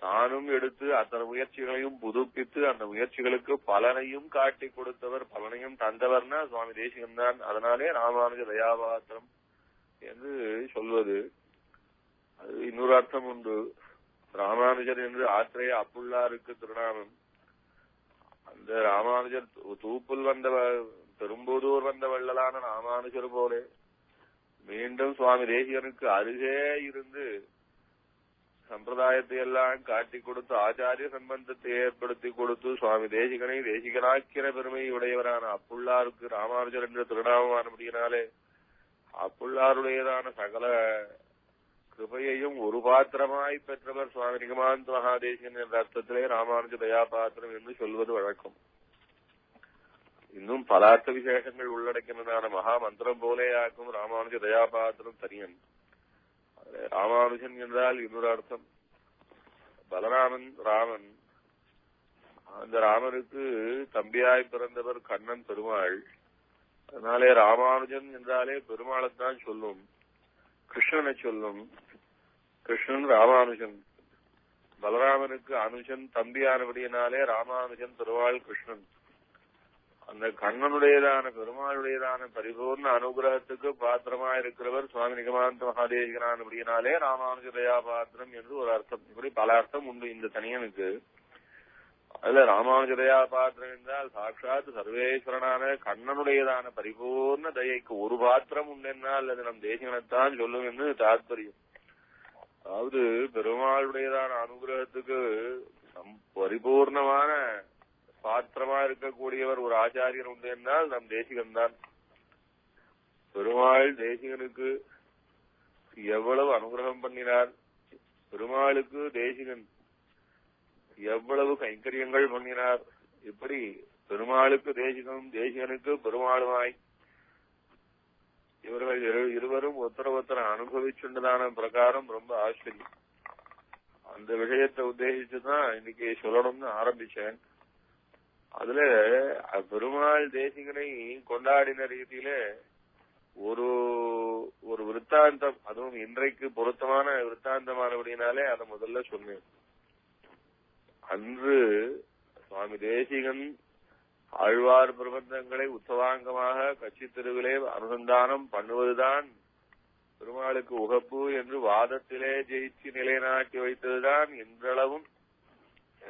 தானும் எடுத்து அத்தனை முயற்சிகளையும் புதுப்பித்து அந்த முயற்சிகளுக்கு பலனையும் காட்டி கொடுத்தவர், பலனையும் தந்தவர்னா சுவாமி தேசிகன் தான். அதனாலே ராமானுஜ தயாபாத்திரம் என்று சொல்வது. அது இன்னொரு அர்த்தம் உண்டு. ராமானுஜர் என்று ஆத்திரைய அப்புள்ளாருக்கு திருநாமம். அந்த ராமானுஜர் தூப்புல் வந்த பெரும்புதூர் வந்த வள்ளலான ராமானுஜர் போல மீண்டும் சுவாமி தேசிகனுக்கு அருகே இருந்து சம்பிரதாயத்தை எல்லாம் காட்டி கொடுத்து ஆச்சாரிய சம்பந்தத்தை ஏற்படுத்தி கொடுத்து சுவாமி தேசிகனை தேசிகனாக்கிற பெருமை உடையவரான அப்புள்ளாருக்கு ராமானுஜர் என்ற திருநாமமானபடியினாலே அப்புள்ளாருடையதான சகல கிருபையையும் ஒரு பாத்திரமாய் பெற்றவர் சுவாமி நிகமாந்த மகாதேசிகன் என்ற அர்த்தத்திலே ராமானுஜ தயாபாத்திரம் என்று சொல்வது வழக்கம். இன்னும் பல அர்த்த விசேஷங்கள் உள்ளடக்கினதான மகா மந்திரம் போலேயாக்கும் ராமானுஜ தயாபாத்திரம் தனியன். ராமானுஜன் என்றால் இன்னொரு அர்த்தம். பலராமன் ராமன். அந்த ராமனுக்கு தம்பியாய் பிறந்தவர் கண்ணன் பெருமாள். அதனாலே ராமானுஜன் என்றாலே பெருமாளைத்தான் சொல்லும், கிருஷ்ணனை சொல்லும். கிருஷ்ணன் ராமானுஜன். பலராமனுக்கு அனுஜன் தம்பியானபடியினாலே ராமானுஜன் பெருமாள் கிருஷ்ணன். அந்த கண்ணனுடையதான பெருமாளுடையதான பரிபூர்ண அனுகிரகத்துக்கு பாத்திரமா இருக்கிறவர் சுவாமி நிகமாந்த மகாதேசிகனானபடியினாலே ராமானுஜ தயாபாத்திரம் என்று ஒரு அர்த்தம். இப்படி பல அர்த்தம் உண்டு இந்த தனியனுக்கு. அதுல ராமானுஜ தயாபாத்திரம் என்றால் சாட்சாத் சர்வேஸ்வரனான கண்ணனுடையதான பரிபூர்ண தயைக்கு ஒரு பாத்திரம் உண்டென்னால் அது நம் தேசிகனைத்தான் சொல்லும் என்று தாத்பரியம். அதாவது பெருமாளுடையதான அனுகிரகத்துக்கு பரிபூர்ணமான பாத்திரமா இருக்கக்கூடியவர் ஒரு ஆச்சாரியர் உண்டு என்றால் நம் தேசிகன் தான். பெருமாள் தேசிகனுக்கு எவ்வளவு அனுகிரகம் பண்ணினார். பெருமாளுக்கு தேசிகன் எவ்வளவு கைங்கரியங்கள் பண்ணினார். இப்படி பெருமாளுக்கு தேசிகனும் தேசிகனுக்கு பெருமாளுமாய் இவர்கள் இருவரும் ஒருத்தர அனுபவிச்சுண்டதான பிரகாரம் ரொம்ப ஆச்சரியம். அந்த விஷயத்தை உத்தேசிச்சுதான் இன்னைக்கு சொல்லணும்னு ஆரம்பிச்சேன். அதுல பெருமாள் தேசிகனை கொண்டாடின ரீதியில ஒரு ஒரு விருத்தாந்தம், அதுவும் இன்றைக்கு பொருத்தமான விருத்தாந்தமானபடினாலே அதை முதல்ல சொன்னேன். அன்று சுவாமி தேசிகன் ஆழ்வார் பிரபந்தங்களை உற்சவாங்கமாக கட்சி தெருவிலே அனுசந்தானம் பண்ணுவதுதான் பெருமாளுக்கு உகப்பு என்று வாதத்திலே ஜெயிச்சு நிலைநாட்டி வைத்ததுதான் இன்றளவும்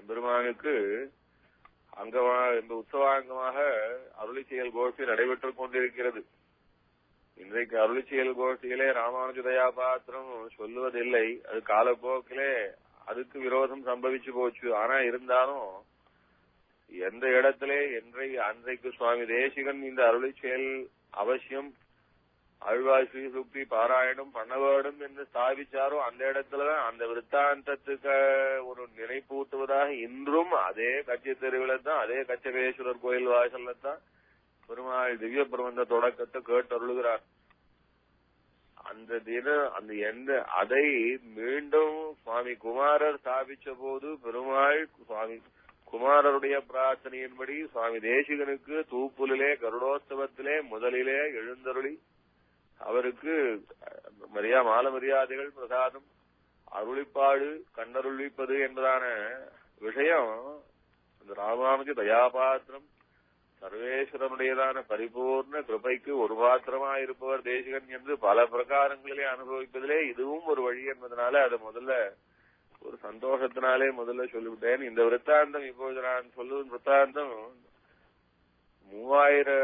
பெருமானுக்கு உற்சவாங்கமாக அருளி செயல் கோஷ்டி நடைபெற்றுக் கொண்டிருக்கிறது. இன்றைக்கு அருளி செயல் கோஷ்டியிலே ராமானுஜ தயா பாத்திரம் சொல்லுவதில்லை. அது காலப்போக்கிலே அதுக்கு விரோதம் சம்பவிச்சு போச்சு. ஆனா இருந்தாலும் எந்த இடத்திலே அன்றைக்கு சுவாமி தேசிகன் இந்த அருளி செயல் அவசியம் ஆழ்வார் ஸ்ரீ சுக்தி பாராயணம் பண்ண வேண்டும் என்று ஸ்தாபிச்சாரோ அந்த இடத்துலதான் அந்த விருத்தாந்தத்துக்கு ஒரு நினைப்பூட்டுவதாக இன்றும் அதே கட்சி தெருவில தான், அதே கச்சகேஸ்வரர் கோயில் வாசல்ல தான் பெருமாள் திவ்ய பிரபந்த தொடக்கத்தை கேட்டு அருளுகிறார். அதை மீண்டும் சுவாமி குமாரர் ஸ்தாபிச்ச போது பெருமாள் சுவாமி குமாரருடைய பிரார்த்தனையின்படி சுவாமி தேசிகனுக்கு தூப்புலிலே கருடோத்சவத்திலே முதலிலே எழுந்தருளி அவருக்கு மால மரியாதைகள் பிரசாதம் அருளிப்பாடு கண்ணருளிப்பது என்பதான விஷயம் அந்த ராமானுஜ தயாபாத்திரம் சர்வேஸ்வரனுடையதான பரிபூர்ண கிருபைக்கு ஒரு பாத்திரமா இருப்பவர் தேசிகன் என்று பல பிரகாரங்களிலே அனுபவிப்பதிலே இதுவும் ஒரு வழி என்பதனால அதை முதல்ல ஒரு சந்தோஷத்தினாலே முதல்ல சொல்லிவிட்டேன். இந்த விருத்தாந்தம் இப்போது நான் சொல்லுவது விருத்தாந்தம் 3000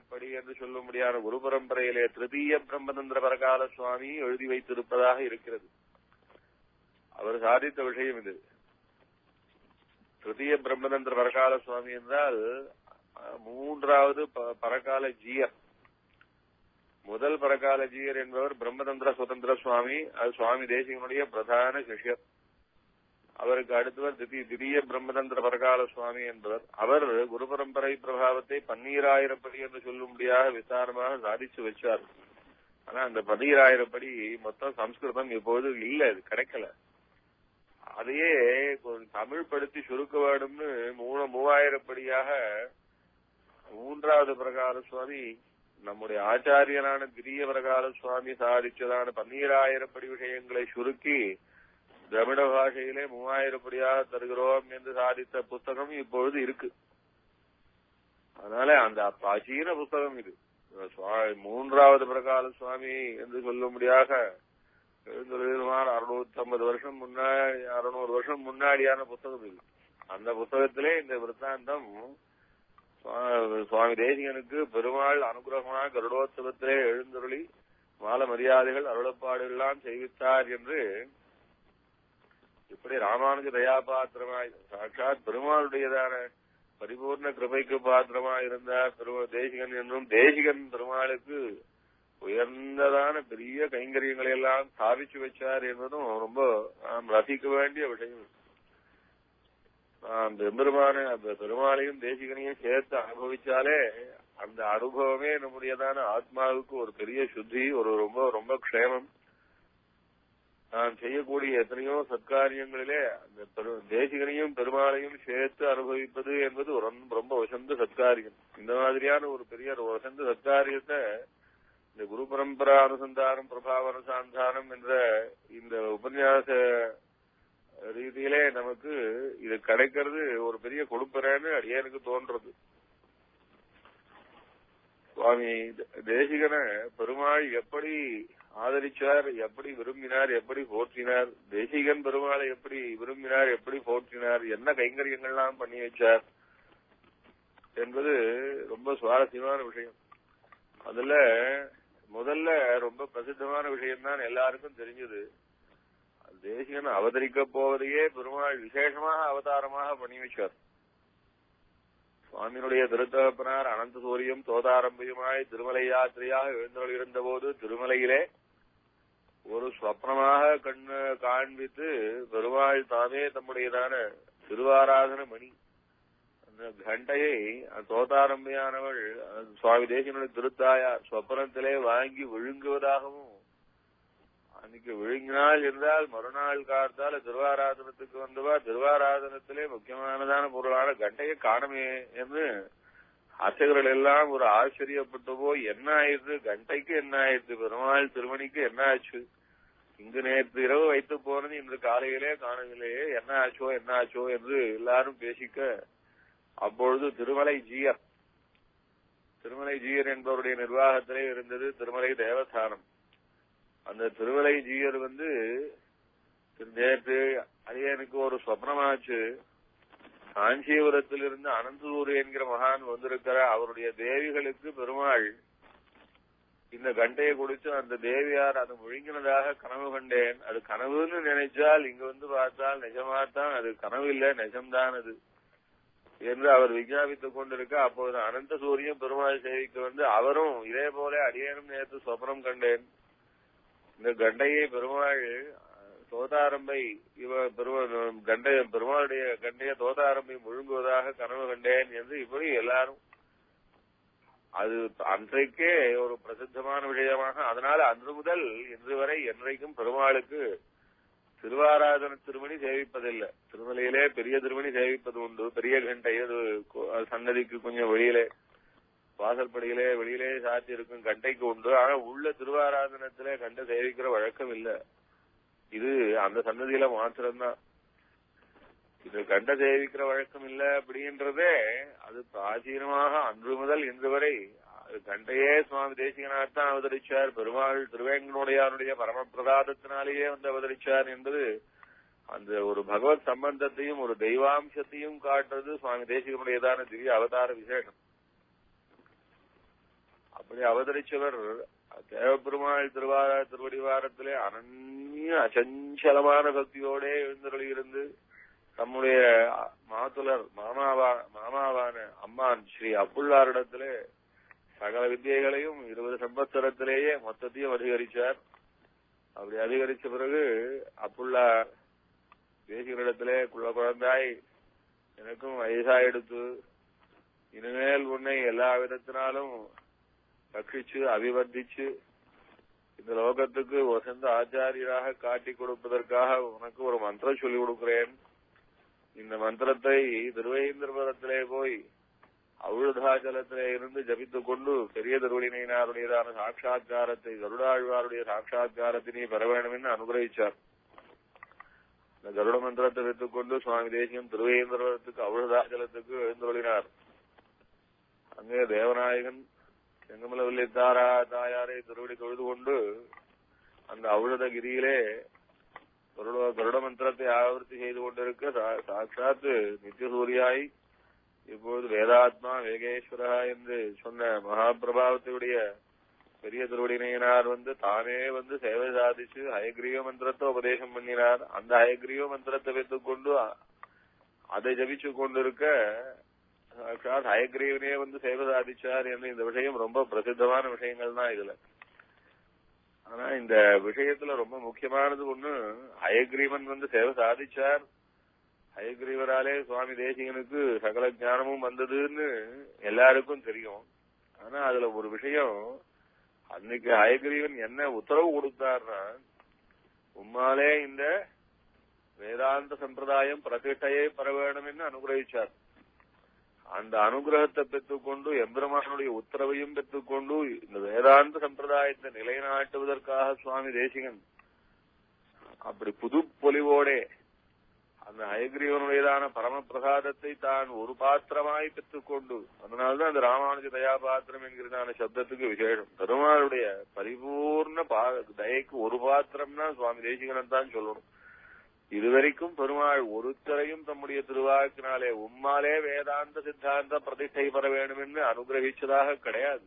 படி என்று சொல்ல முடியாத குரு பரம்பரையிலே திருத்தீய பிரம்மதந்திர பரகால சுவாமி எழுதி வைத்திருப்பதாக இருக்கிறது. அவர் சாதித்த விஷயம் இது. திருத்தீய பிரம்மதந்திர பரகால சுவாமி என்றால் 3வது பரகால ஜீயர். முதல் பரகால ஜீயர் என்பவர் பிரம்மதந்திர சுதந்திர சுவாமி. அது சுவாமி தேசிகனுடைய பிரதான சிஷ்யர். அவருக்கு அடுத்தவர் திடீய பிரம்மதந்திர பரகால சுவாமி என்பவர். அவர் குரு பரம்பரை பிரபாவத்தை 12000 படி என்று சொல்லும்படியாக விசாரமாக சாதிச்சு வச்சார். ஆனா அந்த 12000 படி மொத்தம் சம்ஸ்கிருதம் இப்போது இல்ல, அது கிடைக்கல. அதையே தமிழ் படுத்தி சுருக்க வேண்டும்னு 3000 படியாக 3வது பிரகால சுவாமி நம்முடைய ஆச்சாரியனான திரிய பிரகால சுவாமி சாதிச்சதான 12000 படி விஷயங்களை சுருக்கி திராவிட பாஷையிலே 3000 படியாக தருகிறோம் என்று சாதித்த புத்தகம் இப்பொழுது இருக்கு. அதனால அந்த பிராச்சீன புத்தகம் இது. 3வது பிரகால சுவாமி என்று சொல்லும்படியாக 650 வருஷம் முன்னாடி 600 வருஷம் முன்னாடியான புத்தகம் இது. அந்த புத்தகத்திலே இந்த விருத்தாந்தம் சுவாமி தேசிகனுக்கு பெருமாள் அனுகிரகமாக கருடோத்சவத்திலே எழுந்தருளி மால மரியாதைகள் அருளப்பாடுகள் எல்லாம் செய்வித்தார் என்று இப்படி ராமானுஜ தயாபாத்திரமாய் சாட்சாத் பெருமாளுடையதான பரிபூர்ண கிருபைக்கு பாத்திரமாய் இருந்தார் தேசிகன் என்றும் தேசிகன் பெருமாளுக்கு உயர்ந்ததான பெரிய கைங்கரியங்களை எல்லாம் ஸ்தாபிச்சு வச்சார் என்பதும் ரொம்ப நாம் ரசிக்க வேண்டிய விஷயம். பெருமாளையும் தேசிகனையும் சேர்த்து அனுபவிச்சாலே அந்த அனுபவமே நம்முடையதான ஆத்மாவுக்கு ஒரு பெரிய சுத்தி, ஒரு ரொம்ப ரொம்ப க்ஷேமம். நான் செய்யக்கூடிய எத்தனையோ சத்காரியங்களிலே அந்த தேசிகனையும் பெருமாளையும் சேர்த்து அனுபவிப்பது என்பது ரொம்ப வசந்த சத்காரியம். இந்த மாதிரியான ஒரு பெரிய வசந்த சத்காரியத்தை இந்த குரு பரம்பரா அனுசந்தானம் பிரபாவ அனுசந்தானம் என்ற இந்த உபன்யாச ரீதியிலே நமக்கு இது கிடைக்கிறது ஒரு பெரிய கொடுப்பறேன்னு அடியனுக்கு தோன்றது. சுவாமி தேசிகனை பெருமாள் எப்படி ஆதரிச்சார், எப்படி விரும்பினார், எப்படி போற்றினார், தேசிகன் பெருமாளை எப்படி விரும்பினார், எப்படி போற்றினார், என்ன கைங்கரியங்கள்லாம் பண்ணி வச்சார் என்பது ரொம்ப சுவாரஸ்யமான விஷயம். அதுல முதல்ல ரொம்ப பிரசித்தமான விஷயம்தான் எல்லாருக்கும் தெரிஞ்சது. தேசிகன் அவதரிக்க போவதையே பெருமாள் விசேஷமாக அவதாரமாக பண்ணி வச்சார். சுவாமியினுடைய திருத்தகப்பனார் அனந்த சூரியம் தோதாரம்பியுமாய் திருமலை யாத்திரையாக எழுந்தருள் இருந்த போது திருமலையிலே ஒரு ஸ்வப்னமாக கண்ணு காண்பித்து பெருமாள் தாமே தம்முடையதான திருவாராதன மணி அந்த கண்டையை தோதாரம்பியானவள் சுவாமி தேசிகனுடைய திருத்தாயார் சொப்பனத்திலே வாங்கி விழுங்குவதாகவும், அன்னைக்கு விழுங்கினால் இருந்தால் மறுநாள் காத்தால திருவாராதனத்துக்கு வந்தவா திருவாராதனத்திலே முக்கியமானதான பொருளான கண்டையை காணமே என்று அர்ச்சகர்கள் எல்லாம் ஒரு ஆச்சரியப்பட்டு போய் என்ன ஆயிடுது, கண்டைக்கு என்ன ஆயிடுது, பெருமாள் திருமணிக்கு என்ன ஆச்சு, இங்கு நேற்று இரவு வைத்து போனது இன்று காலையிலே காணவில்லையே, என்ன ஆச்சோ என்று எல்லாரும் பேசிக்க, அப்பொழுது திருமலை ஜீயர் என்பவருடைய நிர்வாகத்திலே இருந்தது திருமலை தேவஸ்தானம். அந்த திருமலை ஜீயர் நேற்று அரியனுக்கு ஒரு சொப்னமாச்சு, காஞ்சிபுரத்திலிருந்து அனந்தூர் என்கிற மகான் வந்திருக்கிற அவருடைய தேவிகளுக்கு பெருமாள் இந்த கண்டையை கொடுத்து அந்த தேவியார் அதை முழுங்கினதாக கனவு கண்டேன், அது கனவுன்னு நினைச்சால் இங்க பார்த்தால் நிஜமாத்தான், அது கனவு இல்லை நிஜம்தான் அது என்று அவர் விஞ்ஞாபித்துக் கொண்டிருக்க, அப்போது அனந்த சூரியன் பெருமாள் சேவிக்கு அவரும் இதே போல அடியேனும் நேற்று சொப்னம் கண்டேன், இந்த கண்டையை பெருமாள் தோதாரம்பை பெருமாளுடைய கண்டைய தோதாரம்பை முழுங்குவதாக கனவு கண்டேன் என்று இப்படி எல்லாரும், அது அன்றைக்கே ஒரு பிரசித்தமான விஷயமாக, அதனால அன்று முதல் இன்று வரை என்றைக்கும் பெருமாளுக்கு திருவாராதன திருமணி சேவிப்பதில்லை. திருமலையிலே பெரிய திருமணி சேவிப்பது உண்டு, பெரிய கண்டை அது சன்னதிக்கு கொஞ்சம் வெளியிலே வாசற்படியிலே வெளியிலே சாத்தி இருக்கும் கண்டைக்கு உண்டு. ஆனா உள்ள திருவாராதனத்திலே கண்டை சேவிக்கிற வழக்கம் இல்ல, இது அந்த சன்னதியில மாத்திரம்தான். இது கண்ட சேவிக்கிற வழக்கம் இல்ல அப்படின்றதே அது பிராச்சீனமாக அன்று முதல் இன்று வரை கண்டையே சுவாமி தேசிகனாத்தான் அவதரிச்சார், பெருமாள் திருவேங்கனுடையாருடைய பரமபிரதாதத்தினாலேயே அவதரிச்சார் என்பது அந்த ஒரு பகவத் சம்பந்தத்தையும் ஒரு தெய்வாம்சத்தையும் காட்டுறது சுவாமி தேசிகனுடையதான திவ்ய அவதார விசேஷம். அப்படி அவதரிச்சவர் தேவப்பெருமாள் திருவடிவாரத்திலே அனன்ய அச்சஞ்சலமான பக்தியோட எழுந்தருளியிருந்து தம்முடைய மாமாவான அம்மான் ஸ்ரீ அப்புள்ளாரிடத்திலே சகல வித்தியைகளையும் 20 சம்பத்சரத்திலேயே மொத்தத்தையும் அதிகரிச்சார். அப்படி அதிகரிச்ச பிறகு அப்புள்ளார் தேசிகரிடத்திலே குழந்தாய் எனக்கும் வயசா எடுத்து இனிமேல் உன்னை எல்லா விதத்தினாலும் ரட்சிச்சு அபிவர்த்திச்சு இந்த லோகத்துக்கு வசந்த ஆச்சாரியராக காட்டி கொடுப்பதற்காக உனக்கு ஒரு மந்திரம் சொல்லிக் கொடுக்கிறேன். இந்த மந்திரத்தை திருவேந்திரபுரத்திலே போய் அவுழுதாச்சலத்திலே இருந்து ஜபித்துக் கொண்டு பெரிய திருவடியினாருடையதான சாட்சா்காரத்தை கருடாழ்வாருடைய சாட்சா்காரத்தினை பெற வேண்டும் என்று அனுகிரகிச்சார். இந்த கருட மந்திரத்தை வைத்துக் கொண்டு சுவாமி தேசியம் திருவேந்திரபுரத்துக்கு அவுழுதாச்சலத்துக்கு எழுந்தருளினார். அங்கே தேவநாயகன் செங்கமலவல்லி தாயாரை திருவடி தொழுது கொண்டு அந்த அவுழுதகிரியிலே கருட மந்திரத்தை ஆவர்த்தி செய்து கொண்டிருக்க சாட்சாத் நித்தியசூரியாய் இப்போது வேதாத்மா வேகேஸ்வரா என்று சொன்ன மகாபிரபாவத்தையுடைய பெரிய திருவடியினார் தானே சேவை சாதிச்சு ஹயக்ரீவ மந்திரத்தை உபதேசம் பண்ணினார். அந்த ஹயக்ரீவ மந்திரத்தை வைத்துக் கொண்டு அதை ஜபிச்சு கொண்டிருக்க சாட்சாத் ஹயக்ரீவனே சேவை சாதிச்சார் என்று இந்த விஷயம் ரொம்ப பிரசித்தமான விஷயங்கள் தான் இதுல. ஆனா இந்த விஷயத்துல ரொம்ப முக்கியமானது ஒண்ணு, ஹயக்ரீவன் சேவை சாதிச்சார், ஹயக்ரீவராலே சுவாமி தேசிகனுக்கு சகல ஞானமும் வந்ததுன்னு எல்லாருக்கும் தெரியும். ஆனா அதுல ஒரு விஷயம், அன்னைக்கு ஹயக்ரீவன் என்ன உத்தரவு கொடுத்தார்னா, உம்மாலே இந்த வேதாந்த சம்பிரதாயம் பிரதிஷ்டையை பெற வேண்டும் என்று அனுகிரகிச்சார். அந்த அனுகிரகத்தை பெற்றுக்கொண்டு எம்பெருமானுடைய உத்தரவையும் பெற்றுக்கொண்டு இந்த வேதாந்த சம்பிரதாயத்தை நிலைநாட்டுவதற்காக சுவாமி தேசிகன் அப்படி புது பொலிவோடே அந்த ஹயக்ரீவனுடையதான பரமபிரசாதத்தை தான் ஒரு பாத்திரமாய் பெற்றுக்கொண்டு, அதனால்தான் அந்த ராமானுஜ தயா பாத்திரம் என்கிறதான சப்தத்துக்கு விசேஷம். பெருமாளுடைய பரிபூர்ண தயைக்கு ஒரு பாத்திரம்னா சுவாமி தேசிகன் தான் சொல்லணும். இதுவரைக்கும் பெருமாள் ஒருத்தரையும் தம்முடைய திருவாக்கினாலே உம்மாலே வேதாந்த சித்தாந்த பிரதிஷ்டை பெற வேண்டும் என்று அனுகிரகிச்சதாக கிடையாது.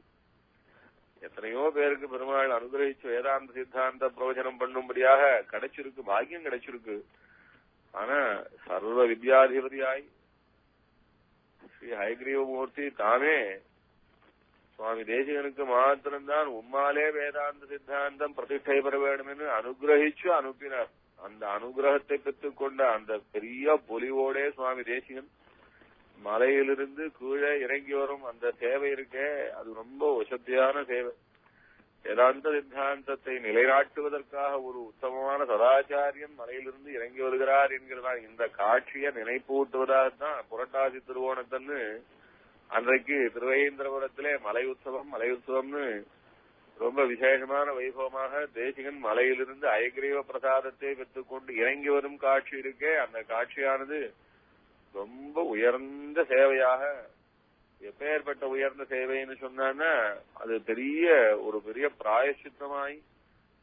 எத்தனையோ பேருக்கு பெருமாள் அனுகிரகிச்சு வேதாந்த சித்தாந்த பிரவச்சனம் பண்ணும்படியாக கிடைச்சிருக்கு, பாக்கியம் கிடைச்சிருக்கு. ஆனா சர்வ வித்யாதிபதியாய் ஸ்ரீ ஹயக்ரீவமூர்த்தி தானே சுவாமி தேசிகனுக்கு மாத்திரம்தான் உம்மாலே வேதாந்த சித்தாந்தம் பிரதிஷ்டை பெற வேண்டும் என்று அனுகிரகிச்சு அனுப்பினார். அந்த அனுகிரகத்தை பெற்றுக்கொண்ட அந்த பெரிய பொலிவோடே சுவாமி தேசிகன் மலையிலிருந்து கீழே இறங்கி வரும் அந்த சேவை இருக்கே, அது ரொம்ப வசதியான சேவை. வேதாந்த சித்தாந்தத்தை நிலைநாட்டுவதற்காக ஒரு உத்தமமான சதாச்சாரியன் மலையிலிருந்து இறங்கி வருகிறார் என்கிறதா இந்த காட்சியை நினைப்பூட்டுவதாகத்தான் புரட்டாசி திருவோணத்தன்னு அன்றைக்கு திருவேந்திரபுரத்திலே மலை உற்சவம்னு ரொம்ப விசேஷமான வைபவமாக தேசிகன் மலையிலிருந்து அயக்ரீவ பிரசாதத்தை பெற்றுக்கொண்டு இறங்கி வரும் காட்சி இருக்கே, அந்த காட்சியானது ரொம்ப உயர்ந்த சேவையாக, எப்பேற்பட்ட உயர்ந்த சேவைன்னு சொன்னா அது ஒரு பெரிய பிராயசித்தமாய்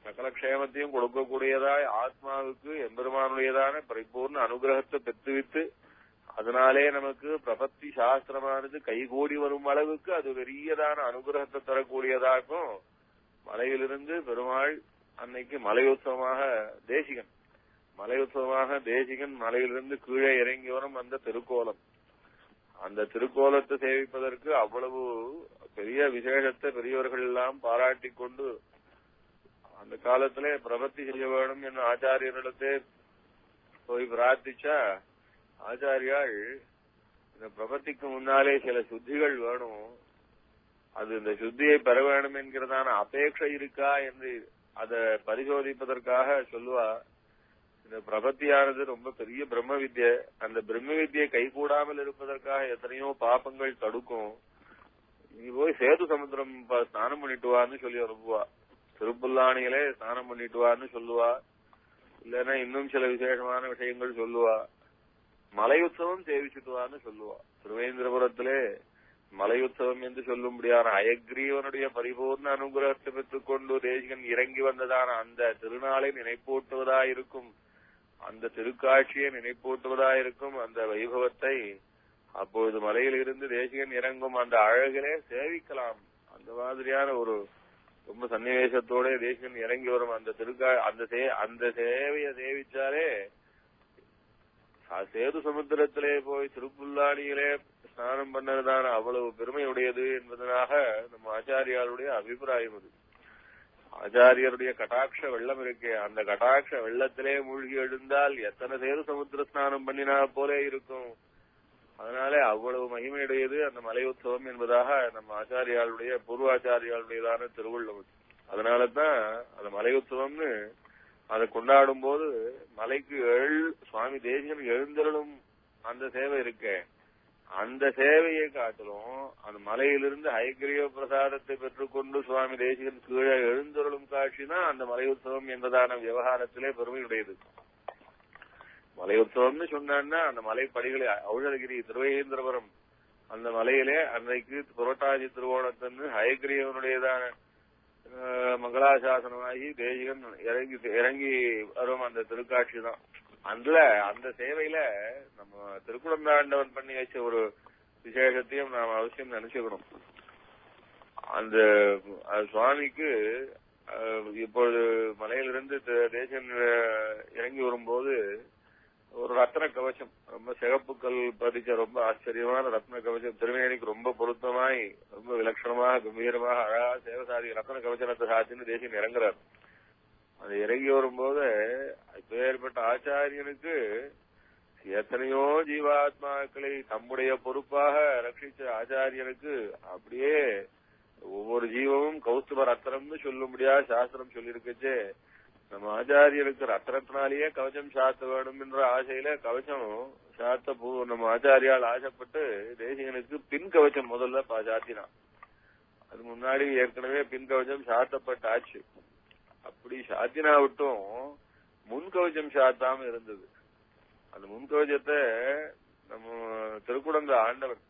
சகல க்ஷேமத்தையும் கொடுக்கக்கூடியதாய் ஆத்மாவுக்கு எம்பெருமானுடையதான பரிபூர்ண அனுகிரகத்தை பெற்றுவித்து அதனாலே நமக்கு பிரபத்தி சாஸ்திரமானது கைகூடி வரும் அளவுக்கு அது பெரியதான அனுகிரகத்தை தரக்கூடியதாகும். மலையிலிருந்து பெருமாள் அன்னைக்கு மலையுற்சவமாக தேசிகன் மலையிலிருந்து கீழே இறங்கி வரும் அந்த திருக்கோலம், அந்த திருக்கோலத்தை சேவிப்பதற்கு அவ்வளவு பெரிய விசேஷத்தை பெரியவர்கள் எல்லாம் பாராட்டி கொண்டு அந்த காலத்திலே பிரபத்தி செய்ய வேணும் என்று ஆச்சாரியரிடத்தே போய் பிரார்த்திச்சா ஆச்சாரியால் இந்த பிரபத்திக்கு முன்னாலே சில சுத்திகள் வேணும், அது இந்த சுத்தியை பெற வேண்டும் என்கிறதான அபேட்சை இருக்கா என்று அதை பரிசோதிப்பதற்காக சொல்லுவா. இந்த பிரபத்தியானது ரொம்ப பெரிய பிரம்ம வித்யை, அந்த பிரம்ம வித்தியை கைகூடாமல் இருப்பதற்காக எத்தனையோ பாப்பங்கள் தடுக்கும். நீ போய் சேது சமுத்திரம் ஸ்நானம் பண்ணிட்டு வான்னு சொல்லி அனுப்புவா, திருப்புல்லானிகளே ஸ்நானம் பண்ணிட்டு வான்னு சொல்லுவா, இல்லைன்னா இன்னும் சில விசேஷமான விஷயங்கள் சொல்லுவா, மலையுற்சவம் சேவிச்சுட்டு வான்னு சொல்லுவா. திருவேந்திரபுரத்திலே மலையுற்சவம் என்று சொல்லும்படியான அயக்ரீவனுடைய பரிபூர்ண அனுகிரகத்தை பெற்றுக் கொண்டு தேசிகன் இறங்கி வந்ததான அந்த திருநாளை நினைப்பூட்டுவதாயிருக்கும், அந்த திருக்காட்சியை நினைப்பூட்டுவதாயிருக்கும் அந்த வைபவத்தை அப்பொழுது மலையில் இருந்து தேசிகன் இறங்கும் அந்த அழகிலே சேவிக்கலாம். அந்த மாதிரியான ஒரு ரொம்ப சன்னிவேசத்தோட தேசிகன் இறங்கி வரும் அந்த சேவையை சேவிச்சாலே சேது சமுத்திரத்திலே போய் திருப்புல்லானியிலே ஸ்நானம் பண்ணதுதான அவ்வளவு பெருமையுடையது என்பதனாக நம்ம ஆச்சாரியாருடைய அபிப்பிராயம். அது ஆச்சாரியருடைய கட்டாட்ச வெள்ளம் இருக்கே, அந்த கட்டாட்ச வெள்ளத்திலே மூழ்கி எழுந்தால் எத்தனை சேது சமுத்திர ஸ்நானம் பண்ணினா போலே இருக்கும். அதனாலே அவ்வளவு மகிமையுடையது அந்த மலையுற்சவம் என்பதாக நம்ம ஆச்சாரியாருடைய பூர்வாச்சாரியாருடையதான திருவுள்ளம். அதனாலதான் அந்த மலையுற்சவம்னு அதை கொண்டாடும் போது மலைக்கு சுவாமி தேசிகன் எழுந்தருளும் அந்த சேவை இருக்க, அந்த சேவையை காட்டிலும் அந்த மலையிலிருந்து ஹயக்ரீவ பிரசாதத்தை பெற்றுக்கொண்டு சுவாமி தேசிகன் கீழே எழுந்தருளும் காட்சி தான் அந்த மலையுற்சவம் என்பதான விவகாரத்திலே பெருமையுடையது. மலையுற்சவம்னு சொன்னான்னா அந்த மலைப்படிகளை ஔஷதகிரி திருவேந்திரபுரம் அந்த மலையிலே அன்றைக்கு புரட்டாசி திருவோணத்தன்னு ஹயக்ரீவனுடையதான மங்களாசாசனமாகி தேசிகன் இறங்கி வரும் அந்த திருக்காட்சி தான். அந்த சேவையில நம்ம திருக்குடந்தாண்டவன் பண்ணி வச்ச ஒரு விசேஷத்தையும் நாம் அவசியம் நினைச்சுக்கணும். அந்த சுவாமிக்கு இப்பொழுது மலையிலிருந்து தேசிகன் இறங்கி வரும்போது ஒரு ரத்ன கவசம், ரொம்ப சிகப்புக்கல் பதிச்ச ரொம்ப ஆச்சரியமான ரத்ன கவசம், திருமேனிக்கு ரொம்ப பொருத்தமாய் ரொம்ப விலட்சணமாக கம்பீரமாக அழகா சேவசாதி ரத்ன கவசனத்தை சாத்தின்னு தேசிகன் இறங்குறார். அது இறங்கி வரும்போது இப்பேற்பட்ட ஆச்சாரியனுக்கு எத்தனையோ ஜீவாத்மாக்களை தம்முடைய பொறுப்பாக ரட்சிச்ச ஆச்சாரியனுக்கு அப்படியே ஒவ்வொரு ஜீவமும் கௌஸ்துப ரத்னம்னு சொல்லும்படியா சாஸ்திரம் சொல்லியிருக்கச்சே, நம்ம ஆச்சாரியனுக்கு ரத்னத்தினாலேயே கவசம் சாத்த வேணும் என்ற ஆசையில கவசம் சாத்த நம்ம ஆச்சாரியால் ஆசைப்பட்டு தேசிகனுக்கு பின் கவசம் முதல்ல சாத்தினான். அது முன்னாடி ஏற்கனவே பின் கவசம் சாத்தப்பட்டாச்சு. அப்படி சாத்தினா விட்டும் முன்கவசம் சாத்தாம இருந்தது. அந்த முன்கவசத்தை நம்ம திருக்குடந்த ஆண்டவன்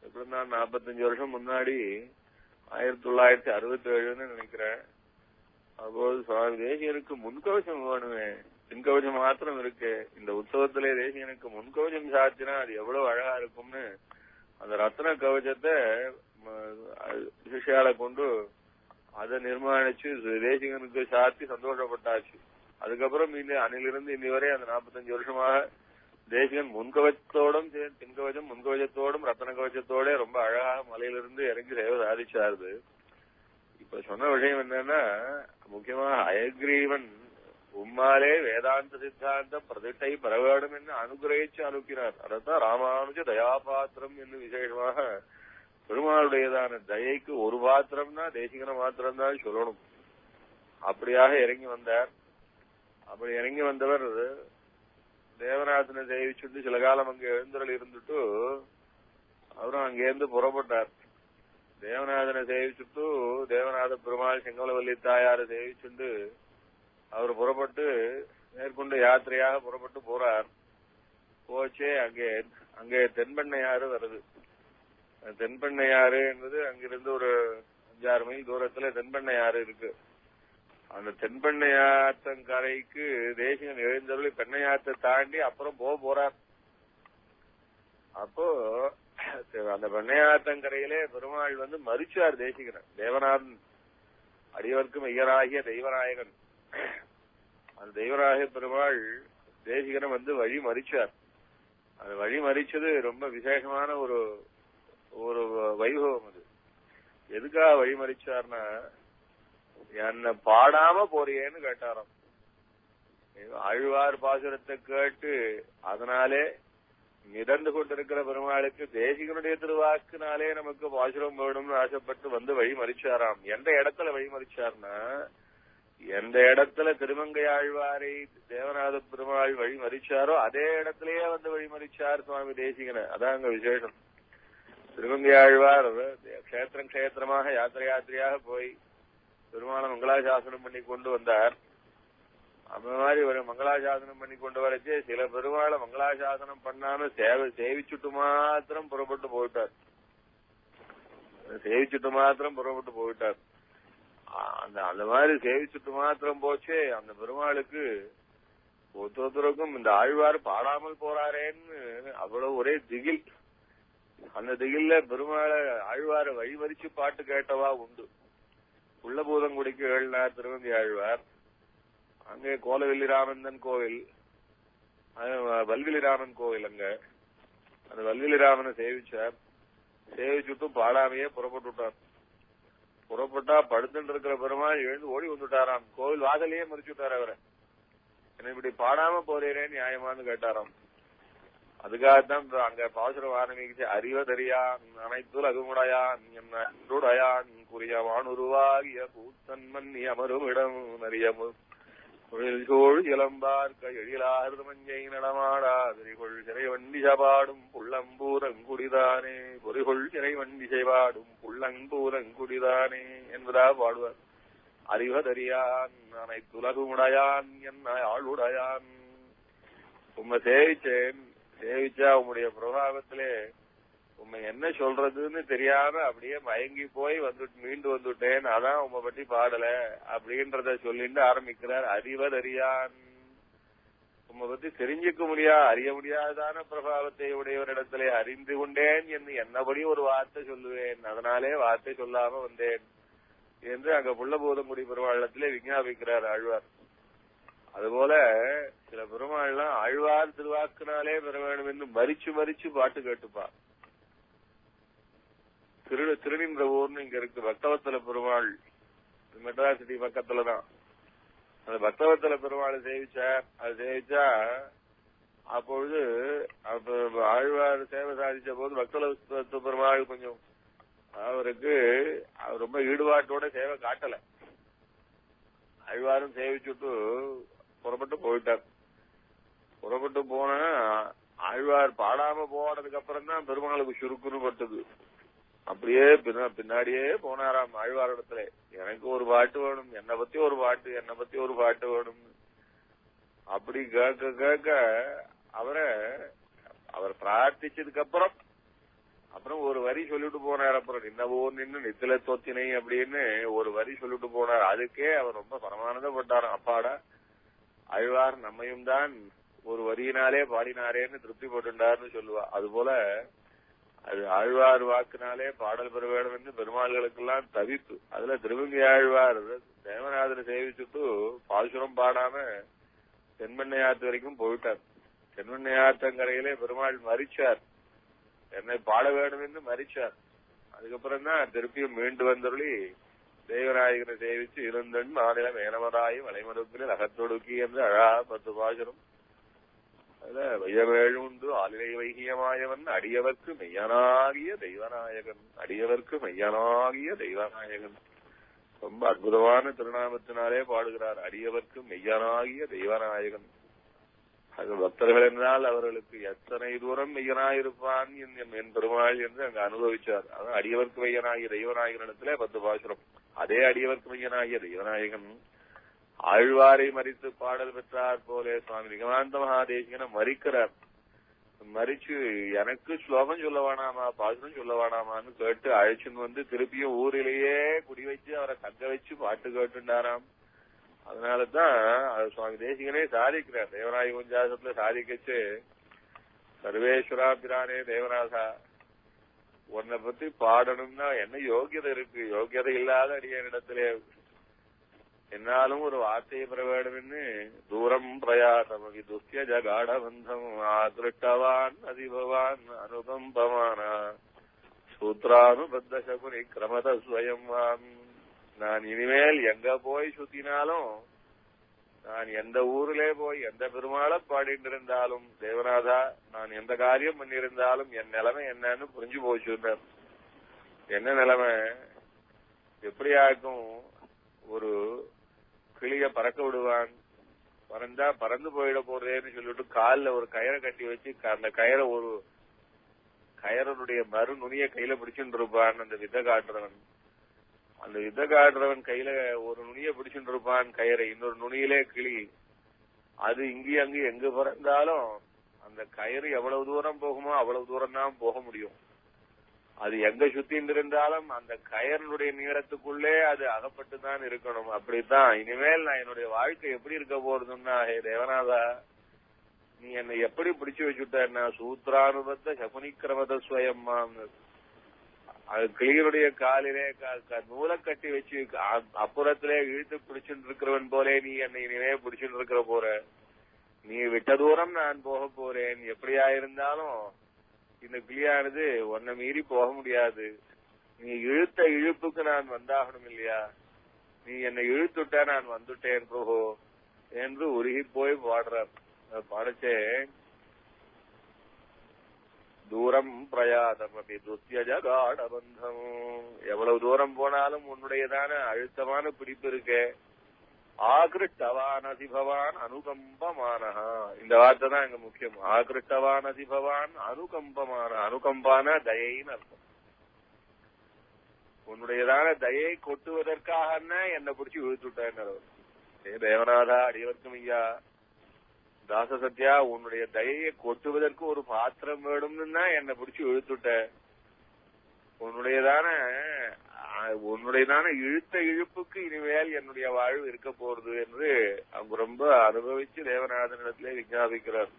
45 வருஷம் முன்னாடி 1967 நினைக்கிறேன். அப்போது சுவாமி தேசிகனுக்கு முன்கவசம் வேணுமே, பின்கவசம் மாத்திரம் இருக்கு, இந்த உற்சவத்திலே தேசிகனுக்கு முன்கவசம் சாத்தினா அது எவ்வளவு அழகா இருக்கும்னு அந்த ரத்ன கவசத்தை சிஷ்யால கொண்டு அதை நிர்மாணிச்சு தேசிகனுக்கு சாத்தி சந்தோஷப்பட்டாச்சு. அதுக்கப்புறம் அன்னிலிருந்து இன்னி வரை அந்த 45 வருஷமாக தேசிகன் முன்கவச்சத்தோடும் பின்கவச்சம் முன்கவச்சத்தோடும் ரத்தன கவச்சத்தோட ரொம்ப அழகாக மலையிலிருந்து இறங்கி சேவை சாதிச்சாருது. இப்ப சொன்ன விஷயம் என்னன்னா, முக்கியமா அயக்ரீவன் உம்மாலே வேதாந்த சித்தாந்தம் பிரதிஷ்டை பெற வேண்டும் என்று அனுகிரகிச்சு அனுப்பினார். அதான் ராமானுஜ தயாபாத்திரம் என்று விசேஷமாக பெருமாளுடையதான தயைக்கு ஒரு பாத்திரம்னா தேசிகன மாத்திரம் தான் சொல்லணும். அப்படியாக இறங்கி வந்தார். அப்படி இறங்கி வந்தவர் தேவநாதனை சேவிச்சுட்டு சில காலம் அங்க எழுந்தருள் இருந்துட்டு அவரும் அங்கேருந்து புறப்பட்டார். தேவநாதனை சேவிச்சுட்டு தேவநாத பெருமாள் செங்கமலவல்லி தாயாரை சேவிச்சுட்டு அவர் புறப்பட்டு மேற்கொண்டு யாத்திரையாக புறப்பட்டு போறார். போச்சே அங்கே தென்பெண்ணையாறு வருது. தென்பெண்ணையாறு என்பது அங்கிருந்து ஒரு 5-6 மைல் தூரத்துல தென்பெண்ணையாறு இருக்கு. அந்த தென்பெண்ணையாத்தங்கரைக்கு தேசிகன் எழுந்தருளி பெண்ணையாத்தை தாண்டி அப்புறம் போறார். அப்போ அந்த பெண்ணையாத்தங்கரையிலே பெருமாள் மறிச்சார் தேசிகன். தேவநாதன் அடியவர்க்கும் ஐயராகிய தெய்வநாயகன் அந்த தெய்வராகிய பெருமாள் தேசிகனை வழி மறிச்சார். அந்த வழி மறிச்சது ரொம்ப விசேஷமான ஒரு ஒரு வைபவம். அது எதுக்காக வழி மறிச்சார்னா, என்ன பாடாம போறியேன்னு கேட்டாராம். ஆழ்வார் பாசுரத்தை கேட்டு அதனாலே மிதந்து கொண்டிருக்கிற பெருமாளுக்கு தேசிகனுடைய திருவாக்குனாலே நமக்கு பாசுரம் வேணும்னு ஆசைப்பட்டு வழி மறிச்சாராம். எந்த இடத்துல வழி மறிச்சார்னா, எந்த இடத்துல திருமங்கை ஆழ்வாரை தேவநாத பெருமாள் வழி மறிச்சாரோ அதே இடத்திலேயே வழி மறிச்சார் சுவாமி தேசிகனை. அதான் அங்க விசேஷம். திருமங்கை ஆழ்வார் கஷேத்திரமாக யாத்திரையாக போய் பெருமாளை மங்களாசாசனம் பண்ணி கொண்டு வந்தார். அந்த மாதிரி ஒரு மங்களாசாசனம் பண்ணி கொண்டு வரச்சு சில பெருமாளை மங்களாசாசனம் பண்ணாம சேவிச்சுட்டு மாத்திரம் புறப்பட்டு போயிட்டார். அந்த மாதிரி சேவிச்சுட்டு மாத்திரம் போச்சே அந்த பெருமாளுக்கு ஒருத்தருக்கும் இந்த ஆழ்வார் பாடாமல் போறாரேன்னு அவ்வளவு ஒரே திகில். அந்த திகில்ல பெருமாளை ஆழ்வார வழிமறிச்சு பாட்டு கேட்டவா உண்டு. உள்ளபூதங்குடிக்கு எழுநார் திருவங்கி ஆழ்வார், அங்கே கோலவெல்லிராமந்தன் கோவில், வல்விலிராமன் கோவில், அங்க அந்த வல்விலிராமனை சேவிச்சார். சேவிச்சுட்டும் பாடாமையே புறப்பட்டுட்டார். புறப்பட்டா படுத்துட்டு இருக்கிற பெருமாள் எழுந்து ஓடி வந்துட்டாராம். கோவில் வாசலையே மறிச்சுட்டார். அவரை என்ன இப்படி பாடாம போறேன்னு நியாயமானு கேட்டாராம். அதுக்காகத்தான் அங்க பாசுரம் ஆரம்பிச்சு, அறிவதறியான் அனைத்துல் அகுமுடையான் என்னுடையான் குறிய வானுருவாகிய பூத்தன்மன் அமரும் இடம் நரியமு தொழில்கோள் இளம்பார்க்க எழிலாறு மஞ்சை நடமாடா திரிகொள் சிறை வண்டி சபாடும் புள்ளம்பூரங்குடிதானே பொறிகொள் சிறை வண்டி செய்வாடும் புள்ளம்பூரங்குடிதானே என்பதா பாடுவார். அறிவதறியான் அனைத்துலகுமுடையான் என்ன ஆளுடையான். உண்மை சேவிச்சா உம்முடைய பிரபாவத்திலே உண்மை என்ன சொல்றதுன்னு தெரியாம அப்படியே மயங்கி போய் மீண்டு வந்துட்டேன். அதான் உண்மை பற்றி பாடல அப்படின்றத சொல்லிட்டு ஆரம்பிக்கிறார். அறிவதறியான், உண்மை பத்தி தெரிஞ்சுக்க அறிய முடியாதான பிரபாவத்தை உடையவரிடத்திலே அறிந்து கொண்டேன் என்று என்னபடி ஒரு வார்த்தை சொல்லுவேன், அதனாலே வார்த்தை சொல்லாம வந்தேன் என்று அங்க புள்ளபூதங்குடி பெருமாளத்திலே விஞ்ஞாபிக்கிறார் ஆழ்வார். அதுபோல சில பெருமாள்லாம் ஆழ்வார் திருவாக்குனாலே பெற வேண்டும் என்று மறிச்சு பாட்டு கேட்டுப்பார். திருநின்றவூர்னு இங்க இருக்கு பக்தவத்தல பெருமாள், மெட்ராஸ் சிட்டி பக்கத்துலதான். அந்த பக்தவத்தல பெருமாளை சேவிச்சார். அது சேவிச்சா அப்பொழுது ஆழ்வார் சேவை சாதிச்ச போது பக்தவத்த பெருமாள் கொஞ்சம் அவருக்கு ரொம்ப ஈடுபாட்டோட சேவை காட்டல. ஆழ்வாரும் சேவிச்சுட்டு புறப்பட்டு போயிட்டார். புறப்பட்டு போன ஆழ்வார் பாடாம போனதுக்கு அப்புறம் தான் பெருமாளுக்கு சுருக்குன்னு பட்டது. அப்படியே பின்னாடியே போனாராம் ஆழ்வாரிடத்துல. எனக்கு ஒரு பாட்டு வேணும், என்னை பத்தி ஒரு பாட்டு வேணும். அப்படி கேட்க அவர் பிரார்த்திச்சதுக்கு அப்புறம் ஒரு வரி சொல்லிட்டு போனார். அப்புறம் நின்று நித்தில தோத்தினை அப்படின்னு ஒரு வரி சொல்லிட்டு போனார். அதுக்கே அவர் ரொம்ப பரமானந்தப்பட்டாராம். அப்பாடா, ஆழ்வார் நம்மையும் தான் ஒரு வரியினாலே பாடினாரேன்னு திருப்தி போட்டுட்டார்னு சொல்லுவா. அதுபோல அது ஆழ்வார் வாக்குனாலே பாடல் பெற வேண்டும் என்று பெருமாள்களுக்கெல்லாம் தவிப்பு. அதுல திருவங்கி ஆழ்வார் தேவநாதனை சேவிச்சுட்டு பாசுரம் பாடாம தென்பெண்ணையாத்து வரைக்கும் போயிட்டார். தென்வண்ணை ஆற்றங்கரையிலே பெருமாள் மரிச்சார், என்னை பாட வேண்டும் என்று மரிச்சார். அதுக்கப்புறம் தான் திருப்பியும் மீண்டு வந்தருளி தேவநாயகனை சேவிச்சு இருந்தன் மாநில மேனவராய் வளைமடுப்பில் அகத்தொடுக்கி என்று அழா 10 பாசுரம். அதுல வையவேழு உண்டு ஆலிலை வைகியமாயவன் அடியவர்க்கு மெய்யனாகிய தெய்வநாயகன், அடியவர்க்கு மெய்யனாகிய தெய்வநாயகன். ரொம்ப அற்புதமான திருநாமத்தினாலே பாடுகிறார், அடியவர்க்கு மெய்யனாகிய தெய்வநாயகன். அது பக்தர்கள் என்றால் அவர்களுக்கு எத்தனை தூரம் மெய்யனாயிருப்பான் என் பெருமாள் என்று அங்கு அனுபவிச்சார். அதான் அடியவர்க்கு மெய்யனாகிய தெய்வநாயகனிடத்திலே 10 பாசுரம். அதே அடியவர்க்கு மெய்யனாகிய தெய்வநாயகன் ஆழ்வாரை மறித்து பாடல் பெற்றார் போலே சுவாமி நிகமாந்த மகாதேசிகனை மறிக்கிறார். மறிச்சு எனக்கு ஸ்லோகம் சொல்ல வேணாமா, பாசுரம் சொல்ல வேணாமான்னு கேட்டு அழைச்சுன்னு வந்து திருப்பியும் ஊரிலேயே குடி வச்சு அவரை தங்க வச்சு பாட்டு கேட்டுண்டாராம். அதனாலதான் சுவாமி தேசிகனே சாதிக்கிறார். தேவநாயக குஞ்சாசத்துல சாதிக்கச்சு, சர்வேஸ்வரா பிரானே தேவநாதா, உன்னை பத்தி பாடணும்னா என்ன யோகியதை இருக்கு? யோகியதை இல்லாத அடியனிடத்திலே என்னாலும் ஒரு வார்த்தையை பெற வேண்டும்னு தூரம் பிரயாசமகி துஷ்ய ஜகாடபந்தம் ஆகிருஷ்டவான் அதிபவான் அனுகம்பமான சூத்ரானுபத்த சகுனி கிரமத ஸ்வயம்வான். நான் இனிமேல் எங்க போய் சுத்தினாலும், நான் எந்த ஊரிலே போய் எந்த பெருமாளை பாடிட்டு இருந்தாலும், தேவநாதா நான் எந்த காரியம் பண்ணியிருந்தாலும் என் நிலைமை என்னன்னு புரிஞ்சு போச்சு. என்ன நிலைமை? எப்படியாக்கும் ஒரு கிளிய பறக்க விடுவான், பறந்தா பறந்து போயிட போறேன்னு சொல்லிட்டு காலில் ஒரு கயிறை கட்டி வச்சு அந்த கயிறை ஒரு கயிறனுடைய மறு நுனிய கையில பிடிச்சுட்டு இருப்பான் அந்த வித்தை காட்டுறவன். அந்த வித்தை காட்டுறவன் கையில ஒரு நுனிய பிடிச்சுட்டு இருப்பான் கயிறை, இன்னொரு நுனியிலே கிளி. அது இங்கேயும் அங்கேயும் எங்க பிறந்தாலும் அந்த கயிறு எவ்வளவு தூரம் போகுமோ அவ்வளவு தூரம் தான் போக முடியும். அது எங்க சுத்தின்னு இருந்தாலும் அந்த கயனுடைய நீளத்துக்குள்ளே அது அகப்பட்டுதான் இருக்கணும். அப்படித்தான் இனிமேல் நான் என்னுடைய வாழ்க்கை எப்படி இருக்க போறதுன்னா, ஹே தேவநாதா நீ என்னை எப்படி பிடிச்சு வச்சுட்ட? சூத்ரானுபத்த சகுனிக்கிரமத ஸ்வயம்மா. அது கிளியனுடைய காலிலே நூலை கட்டி வச்சு அப்புறத்திலே இழுத்து பிடிச்சுட்டு இருக்கிறவன் போலே நீ என்னை இனிமே பிடிச்சுட்டு இருக்கிற போற. நீ விட்ட தூரம் நான் போக போறேன். எப்படியா இருந்தாலும் இந்த கிளியானது உன்னை மீறி போக முடியாது. நீ இழுத்த இழுப்புக்கு நான் வந்தாகணும் இல்லையா? நீ என்னை இழுத்துட்ட நான் வந்துட்டேன் பிரபு என்று உருகி போய் பாடுறார். பாடச்சே தூரம் பிரயாதம் அப்படி துத்திய ஜகாடபந்தம். எவ்வளவு தூரம் போனாலும் உன்னுடையதான அழுத்தமான பிடிப்பு இருக்கே. ஆகிருஷ்டவான் அதிபவான் அனுகம்பமான. இந்த வார்த்தை தான் இங்க முக்கியம். ஆகிருஷ்டவான் அதிபவான் அனுகம்பமான. அனுகம்பான தயைன்னு அர்த்தம். உன்னுடையதான தயை கொட்டுவதற்காக என்னை பிடிச்சி இழுத்துட்டேன். ஏ தேவநாதா அடியவர்க்கும் ஐயா தாச சத்யா, உன்னுடைய தயையை கொட்டுவதற்கு ஒரு பாத்திரம் வேணும்னு என்னை பிடிச்சி இழுத்துட்ட. உன்னுடையதான இழுத்த இழுப்புக்கு இனிமேல் என்னுடைய வாழ்வு இருக்க போறது என்று அவங்க ரொம்ப அனுபவிச்சு தேவநாதனிடத்திலே விஞ்ஞாபிக்கிறார்.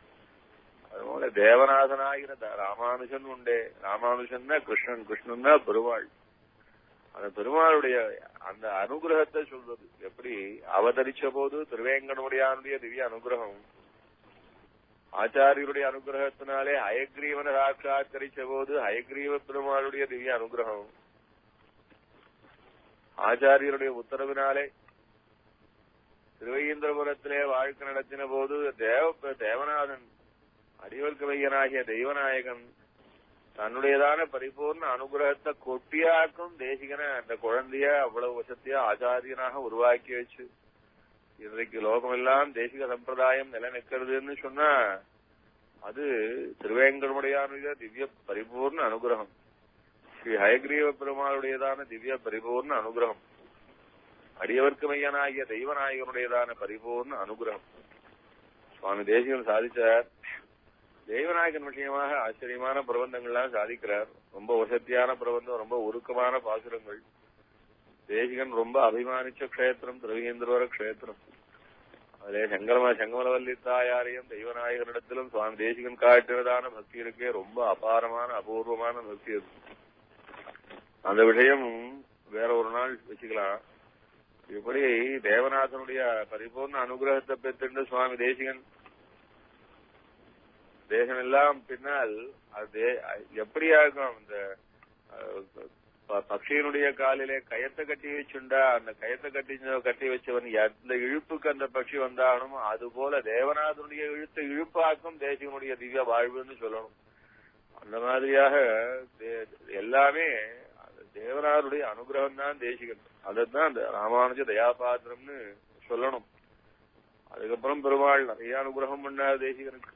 அதுபோல தேவநாதனாகிற ராமானுஜன் உண்டே. ராமானுஜன் தான் கிருஷ்ணன், கிருஷ்ணன் தான் பெருமாள். அந்த பெருமாளுடைய அந்த அனுகிரகத்தை சொல்வது எப்படி? அவதரிச்ச போது திருவேங்கடமுடியானுடைய திவ்ய அனுகிரகம், ஆச்சாரியருடைய அனுகிரகத்தினாலே ஹயக்ரீவனை சாட்சாத்கரிச்ச போது ஹயக்ரீவ பெருமாளுடைய திவ்ய அனுகிரகம், ஆச்சாரியருடைய உத்தரவினாலே திருவையந்திரபுரத்திலே வாழ்க்கை நடத்தின போது தேவநாதன் அடிவர்க்கு வையனாகிய தெய்வநாயகன் தன்னுடையதான பரிபூர்ண அனுகிரகத்தை கொட்டியாக்கும் தேசிகனை அந்த குழந்தைய அவ்வளவு வசத்தியா ஆச்சாரியனாக உருவாக்கி வச்சு இன்றைக்கு லோகமெல்லாம் தேசிக சம்பிரதாயம் நிலை நிற்கிறதுன்னு சொன்னா அது திருவேங்கடமுடையானுடைய திவ்ய பரிபூர்ண அனுகிரகம், ஸ்ரீ ஹயக்ரீவ பெருமாளுடையதான திவ்ய பரிபூர்ண அனுகிரகம், அடியவர்க்கு மையனாகிய தெய்வநாயகனுடையதான பரிபூர்ண அனுகிரகம் சுவாமி தேசிகன் சாதிச்சார். தெய்வநாயகன் விஷயமாக ஆச்சரியமான பிரபந்தங்கள்லாம் சாதிக்கிறார். ரொம்ப வசத்தியான பிரபந்தம், ரொம்ப உருக்கமான பாசுரங்கள். தேசிகன் ரொம்ப அபிமானிச்ச க்ஷேத்திரம் திருவேந்திரவர க்ஷேத்திரம். அதிலே செங்கமலவல்லி தாயாரையும் தெய்வநாயகனிடத்திலும் சுவாமி தேசிகன் காட்டினதான பக்தி இருக்கே ரொம்ப அபாரமான அபூர்வமான பக்தி. அது அந்த விஷயம் வேற ஒரு நாள் வச்சுக்கலாம். இப்படி தேவநாதனுடைய பரிபூர்ண அனுகிரகத்தை பெற்று சுவாமி தேசிகன் தேசம் எல்லாம் பின்னால் அது எப்படியாகும்? இந்த பக்ஷியினுடைய காலிலே கயத்தை கட்டி வச்சுண்டா அந்த கயத்தை கட்டி வச்சவன் எந்த இழுப்புக்கு அந்த பட்சி வந்தாலும் அது போல தேவநாதனுடைய இழுப்பாக்கும் தேசிகனுடைய திவ்ய வாழ்வுன்னு சொல்லணும். அந்த மாதிரியாக எல்லாமே தேவநாதனுடைய அனுகிரகம் தான் தேசிகன். அதைத்தான் அந்த ராமானுஜ தயாபாத்திரம்னு சொல்லணும். அதுக்கப்புறம் பெருமாள் நிறைய அனுகிரகம் பண்ணார் தேசிகனுக்கு.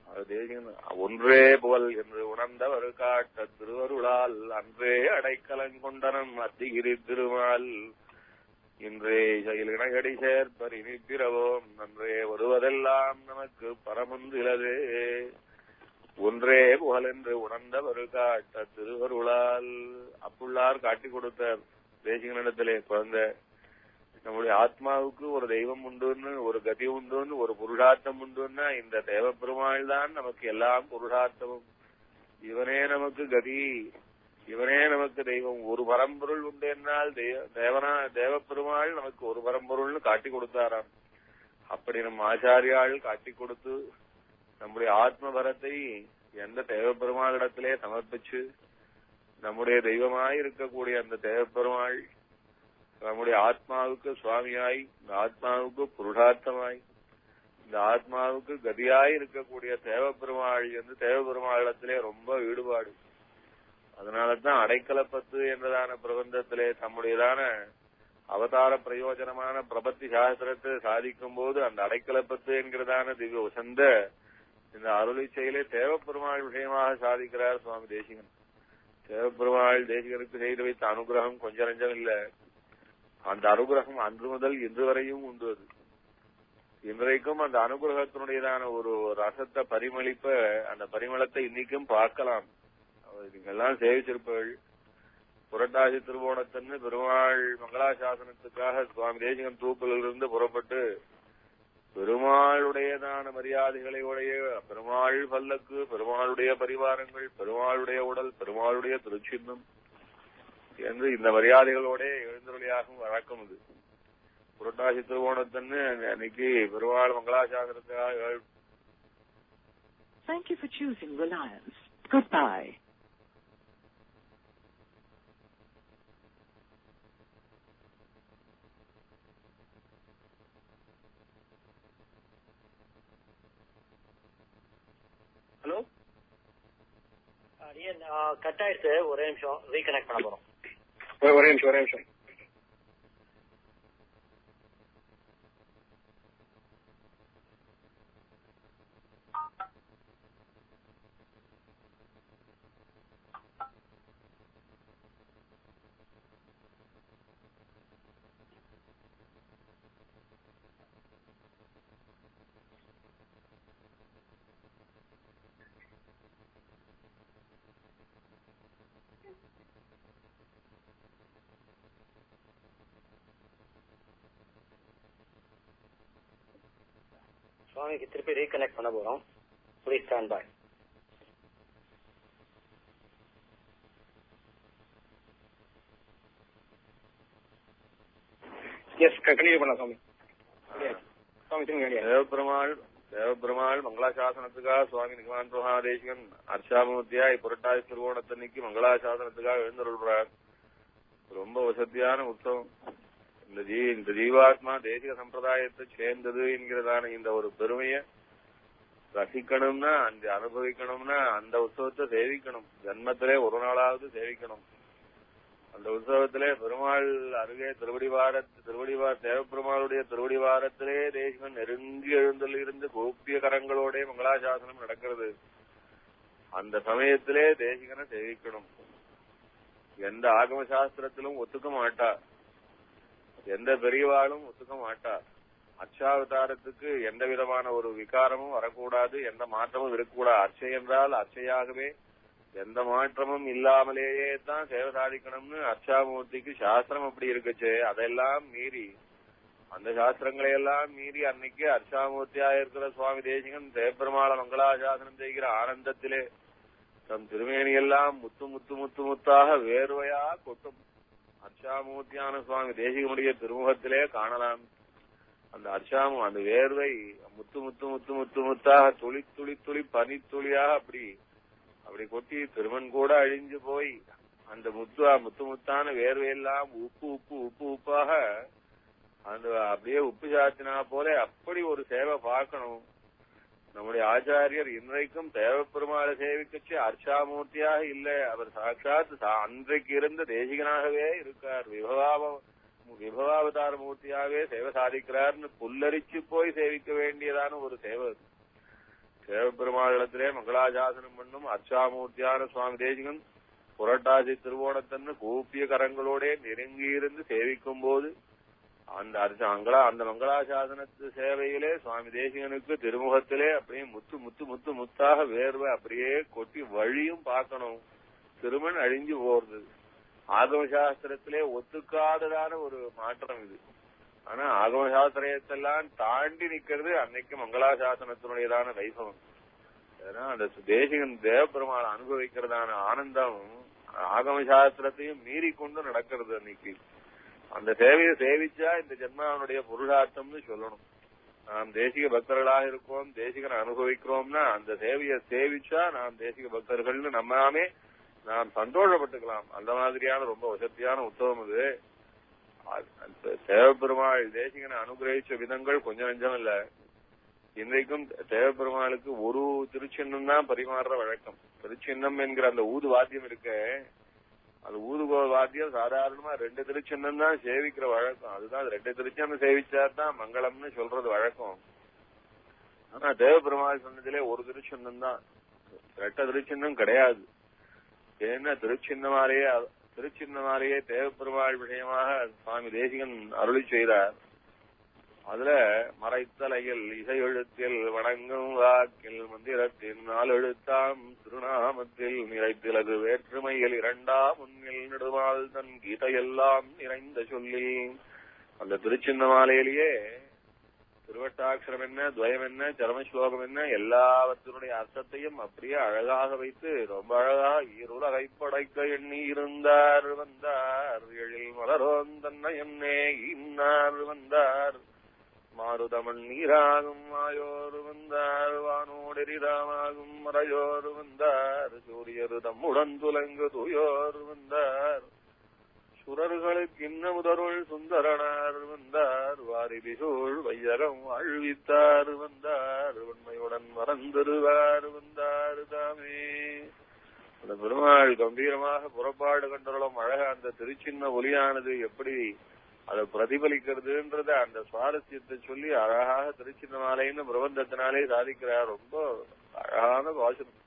அது தேசிகன் ஒன்றே புகழ் என்று உணர்ந்தவர் காட்ட திருவருளால் அன்றே அடைக்கலங்கொண்டனம் அத்திகிரி திருமால் இன்றே இணையடி சேர்ப்பர் இனிப்பிரவோம் நன்றே வருவதெல்லாம் நமக்கு பரமந்திலதே. ஒன்றே புகழ் என்று உணர்ந்தவர் காட்ட திருவருளால் அப்புள்ளார் காட்டி கொடுத்தார் தேசிகனிடத்திலே. குழந்தை நம்முடைய ஆத்மாவுக்கு ஒரு தெய்வம் உண்டுன்னு, ஒரு கதி உண்டுன்னு, ஒரு புருஷார்த்தம் உண்டுன்னா இந்த தேவ பெருமாள் தான் நமக்கு எல்லாம் புருஷார்த்தமும். இவனே நமக்கு கதி, இவனே நமக்கு தெய்வம். ஒரு பரம்பொருள் உண்டு என்னால் தேவ பெருமாள் நமக்கு ஒரு பரம்பொருள்னு காட்டி கொடுத்தாராம். அப்படி நம் ஆச்சாரியால் காட்டி கொடுத்து நம்முடைய ஆத்மபரத்தை எந்த தேவ பெருமாளிடத்திலே சமர்ப்பிச்சு நம்முடைய தெய்வமாய் இருக்கக்கூடிய அந்த தேவ பெருமாள் நம்முடைய ஆத்மாவுக்கு சுவாமியாய், இந்த ஆத்மாவுக்கு புருஷார்த்தமாய், இந்த ஆத்மாவுக்கு கதியாய் இருக்கக்கூடிய தேவ பெருமாள் என்று தேவ பெருமாளிடத்திலே ரொம்ப ஈடுபாடு. அதனாலதான் அடைக்கலப்பத்து என்றதான பிரபந்தத்திலே தம்முடையதான அவதார பிரயோஜனமான பிரபத்தி சாஸ்திரத்தை சாதிக்கும் போது அந்த அடைக்கலப்பத்து என்கிறதான திவ்ய உசந்த இந்த அருளை செயலை தேவ பெருமாள் விஷயமாக சாதிக்கிறார் சுவாமி தேசிகன். தேவ பெருமாள் தேசிகனுக்கு செய்து வைத்த அனுகிரகம் கொஞ்சம் நஞ்சம் இல்ல. அந்த அனுகிரகம் அன்று முதல் இன்று வரையும் உண்டு. அது இன்றைக்கும் அந்த அனுகிரகத்தினுடையதான ஒரு ரசத்தை பரிமளிப்ப அந்த பரிமளத்தை இன்னைக்கும் பார்க்கலாம். நீங்கெல்லாம் சேவிச்சிருப்பீர்கள். புரட்டாசி திருவோணத்தன்னு பெருமாள் மங்களாசாசனத்துக்காக சுவாமி தேசிகன் தூப்பிலிருந்து புறப்பட்டு பெருமாளுடையதான மரியாதைகளையுடைய பெருமாள் பல்லக்கு, பெருமாளுடைய பரிவாரங்கள், பெருமாளுடைய உடல், பெருமாளுடைய திருச்சின்னம் என்று இந்த மரியாதைகளோட எழுந்தருளியாகும் வழக்கம் இது. புரட்டாசி திருவோணத்தன்னு அன்னைக்கு பெருமாள் மங்களாசாசனத்துக்காக. Thank you for choosing Reliance. Goodbye. Hello, cut ஆயிடுச்சு. ஒரே நிமிஷம் ரீகனெக்ட் பண்ண போறோம். ஒரே நிமிஷம். சுவாமிக்கு திருப்பி ரீகனெக்ட் பண்ண போறோம். Please stand by. Yes, continue பண்ணலாம் சுவாமி. தேவபெருமாள் மங்களாசாசனத்துக்காக சுவாமி நிகமாந்த மகாதேசிகன் அர்ச்சாமூர்த்தியாய் புரட்டாசி திருவோணத்தன்னைக்கு மங்களாசாசனத்துக்காக எழுந்தருள்றார். ரொம்ப வசதியான உற்சவம். இந்த ஜீவாத்மா தேசிக சம்பிரதாயத்தை சேர்ந்தது என்கிறதான இந்த ஒரு பெருமையை ரசிக்கணும்னா, அந்த அனுபவிக்கணும்னா அந்த உற்சவத்தை சேவிக்கணும். ஜன்மத்திலே ஒரு நாளாவது சேவிக்கணும். அந்த உற்சவத்திலே பெருமாள் அருகே தேவப்பெருமாளுடைய திருவடிவாரத்திலே தேசிகன் நெருங்கி எழுந்தலிருந்து கோப்பிய கரங்களோட மங்களாசாசனம் நடக்கிறது. அந்த சமயத்திலே தேசிகனை சேவிக்கணும். எந்த ஆகம சாஸ்திரத்திலும் ஒத்துக்க மாட்டார், எந்த பெரியவாளும் ஒத்துக்க மாட்டார். அர்ச்சாவதாரத்துக்கு எந்த விதமான ஒரு விகாரமும் வரக்கூடாது, எந்த மாற்றமும் இருக்கக்கூடாது. அர்ச்சை என்றால் அர்ச்சையாகவே எந்த மாற்றமும் இல்லாமலேயே தான் சேவை சாதிக்கணும்னு அர்ச்சாமூர்த்திக்கு சாஸ்திரம் அப்படி இருக்குச்சு. அதெல்லாம் மீறி, அந்த சாஸ்திரங்களையெல்லாம் மீறி அன்னைக்கு அர்ச்சாமூர்த்தியா இருக்கிற சுவாமி தேசிகன் தேவபெருமாள மங்களாசாசனம் செய்கிற ஆனந்தத்திலே தம் திருமேனியெல்லாம் முத்து முத்து முத்து முத்தாக வேர்வையா கொட்டும். அர்ச்சாமூர்த்தியான சுவாமி தேசிகனுடைய திருமுகத்திலே காணலாம். அந்த அர்ச்சாமம் அந்த வேர்வை முத்து முத்து முத்து முத்து முத்தாக துளி துளி துளி பனித்துளியாக அப்படி கொட்டி திருமன் கூட அழிஞ்சு போய் அந்த முத்து முத்தான வேர்வையெல்லாம் உப்பு உப்பு உப்பு உப்பாக அந்த அப்படியே உப்பு சாத்தினா போல அப்படி ஒரு சேவை பார்க்கணும். நம்முடைய ஆச்சாரியர் இன்றைக்கும் தேவப்பெருமாளை சேவிக்கச்சு அர்ச்சாமூர்த்தியாக இல்லை, அவர் சாட்சாத் அன்றைக்கு இருந்த தேசிகனாகவே இருக்கார், விபவாவதார மூர்த்தியாகவே சேவை சாதிக்கிறார்னு புல்லரிச்சு போய் சேவிக்க வேண்டியதான ஒரு சேவை. தேவப்பெருமாளிடத்திலே மங்களாசாசனம் பண்ணும் அர்ச்சாமூர்த்தியான சுவாமி தேசிகன் புரட்டாசி திருவோணத்தன்னு கூப்பிய கரங்களோட நெருங்கி இருந்து சேவிக்கும் போது அந்த மங்களாசாசனத்து சேவையிலே சுவாமி தேசிகனுக்கு திருமுகத்திலே அப்படியே முத்து முத்து முத்து முத்தாக வேர்வை அப்படியே கொட்டி வழியும் பார்க்கணும். திருமண் அழிஞ்சு போறது ஆகம சாஸ்திரத்திலே ஒத்துக்காததான ஒரு மாற்றம் இது. ஆனா ஆகம சாஸ்திரத்தெல்லாம் தாண்டி நிக்கிறது அன்னைக்கு மங்களாசாசனத்தினுடையதான வைபவம். ஏன்னா அந்த தேசிகன் தேவபெருமாளை அனுபவிக்கிறதான ஆனந்தம் ஆகம சாஸ்திரத்தையும் மீறி கொண்டு நடக்கிறது. அன்னைக்கு அந்த சேவையை சேவிச்சா இந்த ஜென்மாவனுடைய புருஷார்த்தம்னு சொல்லணும். நாம் தேசிக பக்தர்களாக இருக்கோம், தேசிகனை அனுபவிக்கிறோம்னா அந்த சேவையை சேவிச்சா நாம் தேசிக பக்தர்கள்னு நம்மாமே நாம் சந்தோஷப்பட்டுக்கலாம். அந்த மாதிரியான ரொம்ப வசதியான உத்தவம் இது. தேவபெருமாள் தேசிகனை அனுகிரகிச்ச விதங்கள் கொஞ்சம் நெஞ்சம் இல்ல. இன்றைக்கும் தேவபெருமாளுக்கு ஒரு திருச்சின்னம் தான் பரிமாறுற வழக்கம். திருச்சின்னம் என்கிற அந்த ஊது வாத்தியம் இருக்க, அந்த ஊதுகோல் வாத்தியம் சாதாரணமா 2 திருச்சின்னம் தான் சேவிக்கிற வழக்கம். அதுதான் 2 திருச்சின்னம் சேவிச்சாதான் மங்களம்னு சொல்றது வழக்கம். ஆனா தேவபெருமாள் சொன்னதிலே ஒரு திருச்சின்னம் தான், 2 திருச்சின்னம் கிடையாது. ஏன்னா திருச்சின்னமாலேயே தேவப்பெருமாள் விஷயமாக சுவாமி தேசிகன் அருளி செய்தார். அதுல மறைத்தலையில் இசை எழுத்தில் வணங்கும் வாக்கில் மந்திரத்தின் 4 எழுத்தாம் திருநாமத்தில் நிறைத்திலது வேற்றுமையில் 2ஆம் முன்னில் நெடுமால் தன் கீதையெல்லாம் நிறைந்த சொல்லி. அந்த திருச்சின்னமாலையிலேயே திருவட்டாட்சரம் என்ன, துவயம் என்ன, சரமஸ்லோகம் என்ன, எல்லாவற்றினுடைய அர்த்தத்தையும் அப்படியே அழகாக வைத்து ரொம்ப அழகாக ஈருலகை படைக்க எண்ணி இருந்தார் வந்தார் எழில் மலரோன் தன்னை என்னே இன்னார் வந்தார் மாருதமன் நீராகும் மாயோரு வந்தார் வானோடெரிதாமாகும் மறையோரு வந்தார் சூரியரு தம்முடன் துலங்கு தூயோர் வந்தார் சுரர்களுக்கு இன்ன முதருள் சுந்தரனார் வந்தார் வாரிதிசூழ் வையகம் வாழ்வித்தார் வந்தார் உண்மையுடன் மறந்திருவார் வந்தார் தாமே. அந்த பெருமாள் கம்பீரமாக புறப்பாடு கண்டருளும் அழக அந்த திருச்சின்ன ஒலியானது எப்படி அதை பிரதிபலிக்கிறதுன்றத அந்த சுவாரஸ்யத்தை சொல்லி அழகாக திருச்சின்னமாலைன்னு பிரபந்தத்தினாலே சாதிக்கிறார். ரொம்ப அழகான வாசனம்.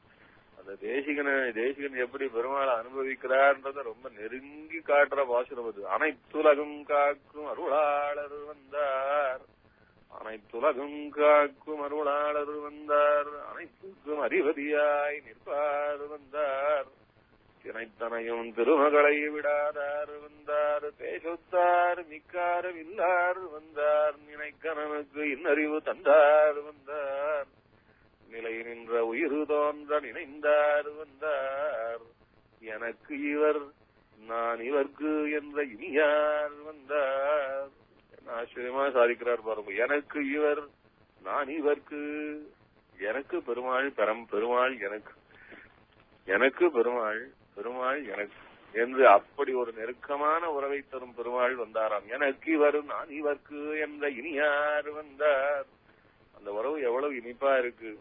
அந்த தேசிகன் எப்படி பெருமாளை அனுபவிக்கிறார்ன்றத ரொம்ப நெருங்கி காட்டுற பாசுரம் அது. அனைத்துலகும் காக்கும் அருளாளர் வந்தார், அனைத்துலகும் காக்கும் அருளாளர் வந்தார், அனைத்துக்கும் அறிவதியாய் நிற்பார் வந்தார், தினைத்தனையும் திருமகளை விடாதார் வந்தார், பேசுத்தார் மிக்காரம் இல்லார் வந்தார், நினைக்கணனுக்கு இன்னறிவு தந்தார் வந்தார், நிலை நின்ற உயிர் தோன்ற நினைந்தார் வந்தார், எனக்கு இவர் நான் இவர்க்கு என்ற இனியார் வந்தார். என்ன ஆச்சரியமா சாதிக்கிறார் பாருங்க. எனக்கு இவர் நான் இவர்க்கு, எனக்கு பெருமாள் பெருமாள் எனக்கு பெருமாள் எனக்கு என்று அப்படி ஒரு நெருக்கமான உறவை தரும் பெருமாள் வந்தாராம். எனக்கு இவர் நான் இவர்க்கு என்ற இனியார் வந்தார். அந்த உறவு எவ்வளவு இனிப்பா இருக்கு.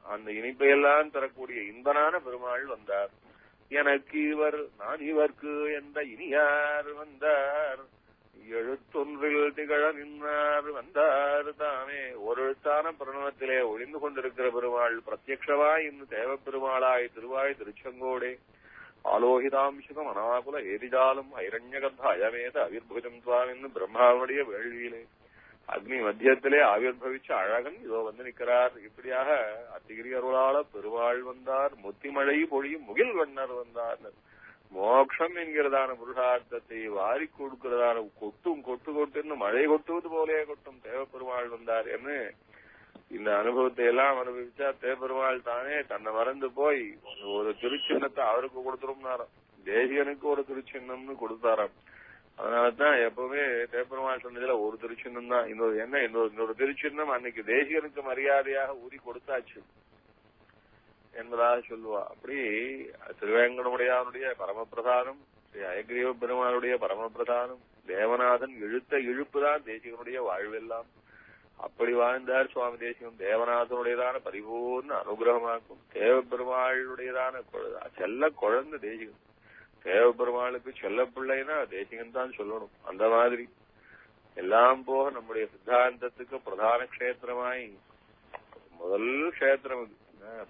அந்த இனிப்பையெல்லாம் தரக்கூடிய இன்பனான பெருமாள் வந்தார். எனக்கு இவர் நான் இவர்க்கு என்ற இனியார் வந்தார், எழுத்தொன்றில் திகழ நின்றார் வந்தார் தாமே. ஒரு எழுத்தான பிரணவத்திலே ஒளிந்து கொண்டிருக்கிற பெருமாள் பிரத்யக்ஷமாய் இன்று தேவ பெருமாளாய் திருவாய் திருச்செங்கோடே ஆலோகிதாம்சுகம் அனாகுல ஏரிஜாலும் ஐரண்யகர்த்த அயமேத அவிர்புஜம் சுவாமின்னு பிரம்மாவுடைய வேள்வியிலே அக்னி மத்தியத்திலே ஆவிர்பவிச்ச அழகன் இதோ வந்து நிற்கிறார். இப்படியாக அத்திகிரி அருளாள பெருவாள் வந்தார், முத்திமழை பொழியும் முகில் வண்ணர் வந்தார். மோட்சம் என்கிறதான புருஷார்த்தத்தை வாரி கொடுக்கிறதான கொட்டுன்னு மழை கொட்டுவது போலே கொட்டும் தேவப்பெருமாள் வந்தார் என்று இந்த அனுபவத்தை எல்லாம் அனுபவிச்சா தேவப்பெருமாள் தானே தன்னை மறந்து போய் ஒரு திருச்சின்னத்தை அவருக்கு கொடுத்துரும்னாராம். தேசிகனுக்கு ஒரு திருச்சின்னம்னு கொடுத்தாராம். அதனாலதான் எப்பவுமே தேப்பெருமாள் சொன்னதுல ஒரு திருச்சின்னம் தான். இன்னொரு திருச்சின்னம் அன்னைக்கு தேசிகனுக்கு மரியாதையாக ஊறி கொடுத்தாச்சு என்பதாக சொல்லுவா. அப்படி திருவேங்கடமுடையானுடைய பரமபிரதானம், ஸ்ரீ அயக்ரீவ பெருமானுடைய பரமபிரதானம், தேவநாதன் இழுத்த இழுப்புதான் தேசிகனுடைய வாழ்வெல்லாம். அப்படி வாழ்ந்தார் சுவாமி தேசிகன். தேவநாதனுடையதான பரிபூர்ண அனுகிரகமாக்கும் தேவபெருமாளுடையதான செல்ல குழந்தை தேசிகன். தேவபெருமாளுக்கு செல்ல பிள்ளைன்னா தேசிகன் தான் சொல்லணும். அந்த மாதிரி எல்லாம் போக நம்முடைய சித்தாந்தத்துக்கு பிரதான கஷேத்திரமாய் முதல் கஷேத்திரம் இது.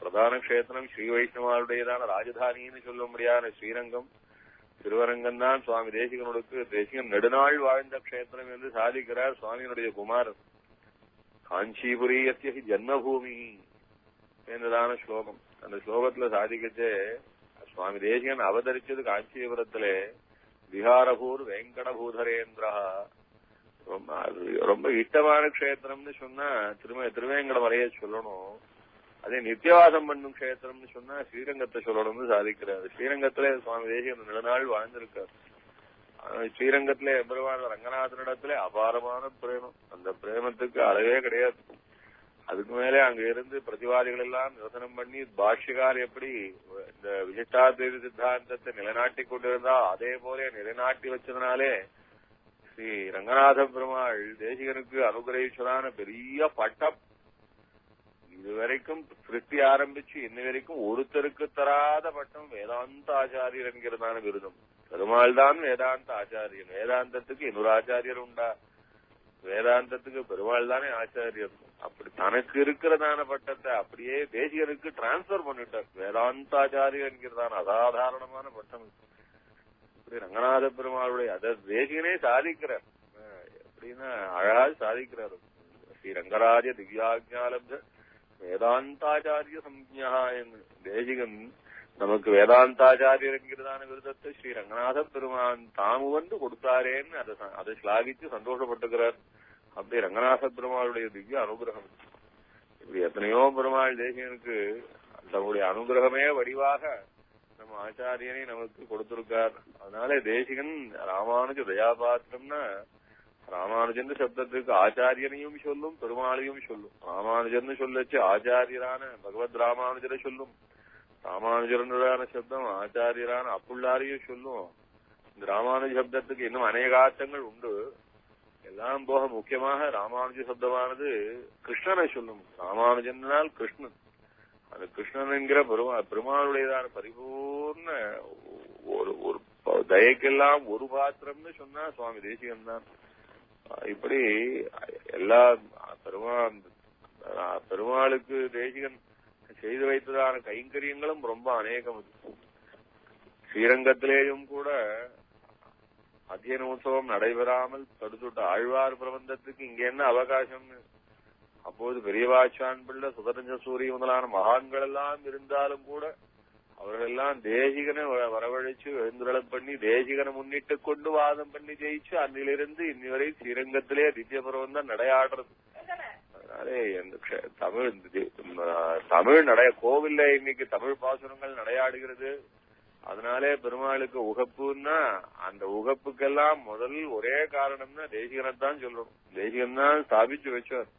பிரதான கஷேத்திரம் ஸ்ரீ வைஷ்ணவாளுடையதான ராஜதானின்னு சொல்ல முடியாத ஸ்ரீரங்கம் திருவரங்கம் தான் சுவாமி தேசிகன் நெடுநாள் வாழ்ந்த கஷேத்திரம் என்று சாதிக்கிறார் சுவாமியினுடைய குமாரன். காஞ்சிபுரியத்திய ஜன்மபூமி என்றதான ஸ்லோகம். அந்த ஸ்லோகத்துல சாதிக்கச்சே சுவாமி தேசிகன் அவதரிச்சது காஞ்சிபுரத்திலே விஹாரபூர் வெங்கடபூதரேந்திரா. ரொம்ப இஷ்டமான கஷேத்திரம்னு சொன்னா திருவேங்கட வரைய சொல்லணும். அதே நித்தியவாசம் பண்ணும் கஷேத்திரம்னு சொன்னா ஸ்ரீரங்கத்தை சொல்லணும்னு சாதிக்கிறாரு. ஸ்ரீரங்கத்திலே சுவாமி தேசிகன் நெடுநாள் வாழ்ந்திருக்காரு. ஸ்ரீரங்கத்திலே எம்பெருமான் ரங்கநாதனிடத்திலே அபாரமான பிரேமம். அந்த பிரேமத்துக்கு அளவே கிடையாது. அதுக்கு மேலே அங்க இருந்து பிரதிவாதிகள் எல்லாம் யோசனம் பண்ணி பாஷ்யகார் எப்படி இந்த விசிஷ்டாத்வைத சித்தாந்தத்தை நிலைநாட்டி கொண்டிருந்தா அதே போல நிலைநாட்டி வச்சதுனாலே ஸ்ரீ ரங்கநாத பெருமாள் தேசிகனுக்கு அனுகிரகிச்சதான பெரிய பட்டம் இதுவரைக்கும் சிருஷ்டி ஆரம்பிச்சு இன்ன வரைக்கும் ஒருத்தருக்கு தராத பட்டம் வேதாந்த ஆச்சாரியர் என்கிறதான விருதம். பெருமாள் தான் வேதாந்த ஆச்சாரியன். வேதாந்தத்துக்கு இன்னொரு ஆச்சாரியர் உண்டா? வேதாந்தத்துக்கு பெருமாள் தானே ஆச்சாரியர். அப்படி தனக்கு இருக்கிறதான பட்டத்தை அப்படியே தேசிகனுக்கு டிரான்ஸ்பர் பண்ணிட்டார். வேதாந்தாச்சாரியர் என்கிறதான அசாதாரணமான பட்டம். இப்படி ரங்கநாத பெருமாளுடைய அதை தேசிகனே சாதிக்கிறார். எப்படின்னா அழகா சாதிக்கிறார். ஸ்ரீ ரங்கராஜ திவ்யாஜாலப்த வேதாந்தாச்சாரிய சம்ஞா என்று தேசிகன் நமக்கு வேதாந்தாச்சாரியர் என்கிறதான விருதத்தை ஸ்ரீ ரங்கநாத பெருமான் தாமு வந்து கொடுத்தாரேன்னு அதை ஸ்லாகிச்சு சந்தோஷப்பட்டுக்கிறார். அப்படி ரங்கநாத பெருமாளுடைய திவ்ய அனுகிரகம். இப்படி எத்தனையோ பெருமாள் தேசிகனுக்கு தன்னுடைய அனுகிரகமே வடிவாக நம்ம ஆச்சாரியனை நமக்கு கொடுத்திருக்கார். அதனால தேசிகன் ராமானுஜ தயாபாத்திரம்னா ராமானுஜன் சப்தத்துக்கு ஆச்சாரியனையும் சொல்லும் பெருமாளையும் சொல்லும். ராமானுஜர்னு சொல்லச்சு ஆச்சாரியரான பகவத் ராமானுஜரை சொல்லும். ராமானுஜரான சப்தம் ஆச்சாரியரான அப்புள்ளாரையும் சொல்லும். இந்த ராமானுஜ சப்தத்துக்கு இன்னும் அநேகார்த்தங்கள் உண்டு. எல்லாம் போக முக்கியமாக ராமானுஜ சப்தமானது கிருஷ்ணனை சொல்லும். ராமானுஜனால் கிருஷ்ணன். அந்த கிருஷ்ணன் என்கிற பெருமாளுடையதான பரிபூர்ண ஒரு தயக்கெல்லாம் ஒரு பாத்திரம்னு சொன்னா சுவாமி தேசிகன் தான். இப்படி எல்லா பெருமாளுக்கு தேசிகன் செய்து வைத்ததான கைங்கரியங்களும் ரொம்ப அநேகம். ஸ்ரீரங்கத்திலேயும் கூட அத்தியன உற்சவம் நடைபெறாமல் தடுத்துட்ட ஆழ்வார் பிரபந்தத்துக்கு இங்க என்ன அவகாசம்? அப்போது பெரியவாச்சான் பிள்ளை சுதரஞ்ச சூரிய முதலான மகான்கள் எல்லாம் இருந்தாலும் கூட அவர்கள் எல்லாம் தேசிகனை வரவழைச்சு எழுந்துரளப் பண்ணி தேசிகனை முன்னிட்டு கொண்டு வாதம் பண்ணி ஜெயிச்சு அன்னிலிருந்து இன்னி வரை ஸ்ரீரங்கத்திலே திவ்ய பிரபந்தம் நடையாடுறது. அதனாலே தமிழ் நடைய கோவில்ல இன்னைக்கு தமிழ் பாசுரங்கள் நடையாடுகிறது. அதனாலே பெருமாளுக்கு உகப்புன்னா அந்த உகப்புக்கெல்லாம் முதல் ஒரே காரணம்னா தேசிகனைத்தான் சொல்லணும். தேசிகன் தான் ஸ்தாபிச்சு வச்சார்.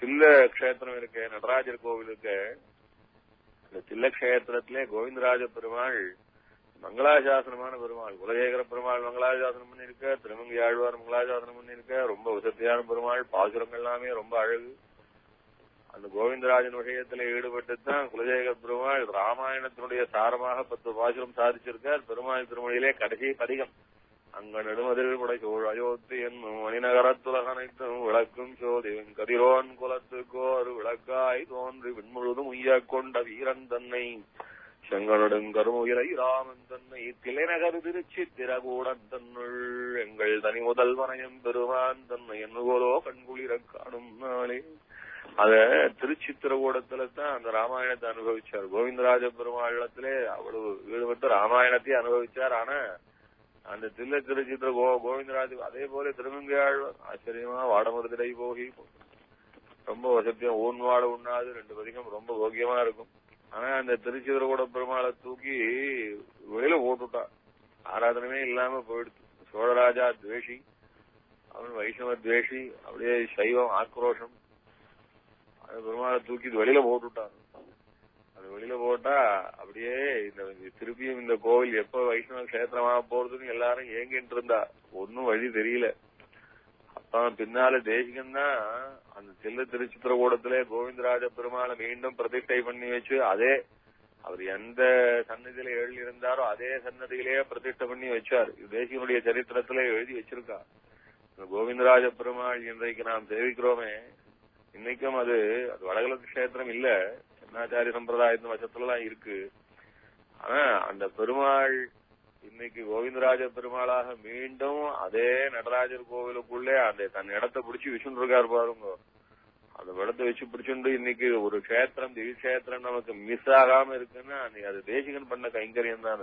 தில்ல கஷேத்திரம் இருக்கு, நடராஜர் கோவில் இருக்கு. இந்த தில்ல கஷேத்திரத்திலே கோவிந்தராஜ பெருமாள் மங்களாசாசனமான பெருமாள். குலசேகர பெருமாள் மங்களாசாசனம் பண்ணி இருக்க, திருமங்கை ஆழ்வார் மங்களாசாசனம் பண்ணி இருக்க. ரொம்ப வசதியான பெருமாள். பாசுரங்கள் எல்லாமே ரொம்ப அழகு. அந்த கோவிந்தராஜன் விஷயத்துல ஈடுபட்டுதான் குலசேகர பெருமாள் ராமாயணத்தினுடைய சாரமாக 10 பாசுரம் சாதிச்சிருக்கார். பெருமாள் திருமொழியிலே கடைசி பதிகம் அங்க நெடுமதில் படை சோழ் அயோத்தி என்னும் மணிநகரத்துலகனைத்தும் விளக்கும் சோதி கதிரோன் குலத்துக்கோர் விளக்காய் தோன்றி விண்முழுதும் உய்ய கொண்ட வீரன் தன்னை செங்கனுடன் கருமுகிலை ராமன் தன்னை திலைநகர் திருச்சி திரகூடன் தன்னுள் எங்கள் தனி முதல்வனையம் பெருமான் தன்னை என்னுகோலோ கண்குளிர காணும் நாளே. அத திருச்சி திரகூடத்துல தான் அந்த ராமாயணத்தை அனுபவிச்சார். கோவிந்தராஜ பெருமாளத்திலே அவ்வளவு ஈடுபட்டு ராமாயணத்தையே அனுபவிச்சார். ஆனா அந்த தில்ல திருச்சித்திர கோவிந்தராஜ் அதே போல திருமங்கை ஆழ்வார் ஆச்சரியமா வாடமருதிடை போகி ரொம்ப வசதியம் ஊன் வாட உண்ணாது 2 பதிகம் ரொம்ப போக்கியமா இருக்கும். ஆனா அந்த திருச்சித்திரகூட பெருமாளை தூக்கி வெளியில போட்டுட்டா. ஆராதனமே இல்லாம போயிடுச்சு. சோழராஜா துவேஷி, அவன் வைஷ்ணவ துவேஷி, அப்படியே சைவம் ஆக்ரோஷம். அது பெருமாளை தூக்கி வெளியில போட்டுட்டான். அது வெளியில போட்டா அப்படியே இந்த திருப்பியும் இந்த கோவில் எப்ப வைஷ்ணவ கஷேத்திரமாக போறதுன்னு எல்லாரும் ஏங்கிட்டு இருந்தா. ஒன்னும் வழி தெரியல. அப்ப பின்னால தேசிகன் தான் அந்த செல்ல திருச்சித்திரகூடத்திலே கோவிந்தராஜ பெருமாளை மீண்டும் பிரதிஷ்டை பண்ணி வச்சு, அதே அவர் எந்த சன்னதியில எழுதி இருந்தாரோ அதே சன்னதியிலேயே பிரதிஷ்டை பண்ணி வச்சார். தேசிகனுடைய சரித்திரத்திலே எழுதி வச்சிருக்கா. கோவிந்தராஜ பெருமாள் இன்றைக்கு நாம் சேவிக்கிறோமே, இன்னைக்கும் அது வடகிழக்கு கஷேத்திரம் இல்ல, சின்னாச்சாரிய சம்பிரதாயத்தின் வசத்துலதான் இருக்கு. ஆனா அந்த பெருமாள் இன்னைக்கு கோவிந்தராஜ பெருமாளாக மீண்டும் அதே நடராஜர் கோவிலுக்குள்ளே அந்த தன் இடத்தை பிடிச்சி விசுன்னு இருக்காரு பாருங்க. அந்த இடத்தை வச்சு பிடிச்சுண்டு இன்னைக்கு ஒரு கஷேத்திரம், திவ்ய கஷேத்திரம் நமக்கு மிஸ் ஆகாம இருக்குன்னா அது தேசிகன் பண்ண கைங்கரியம் தான்.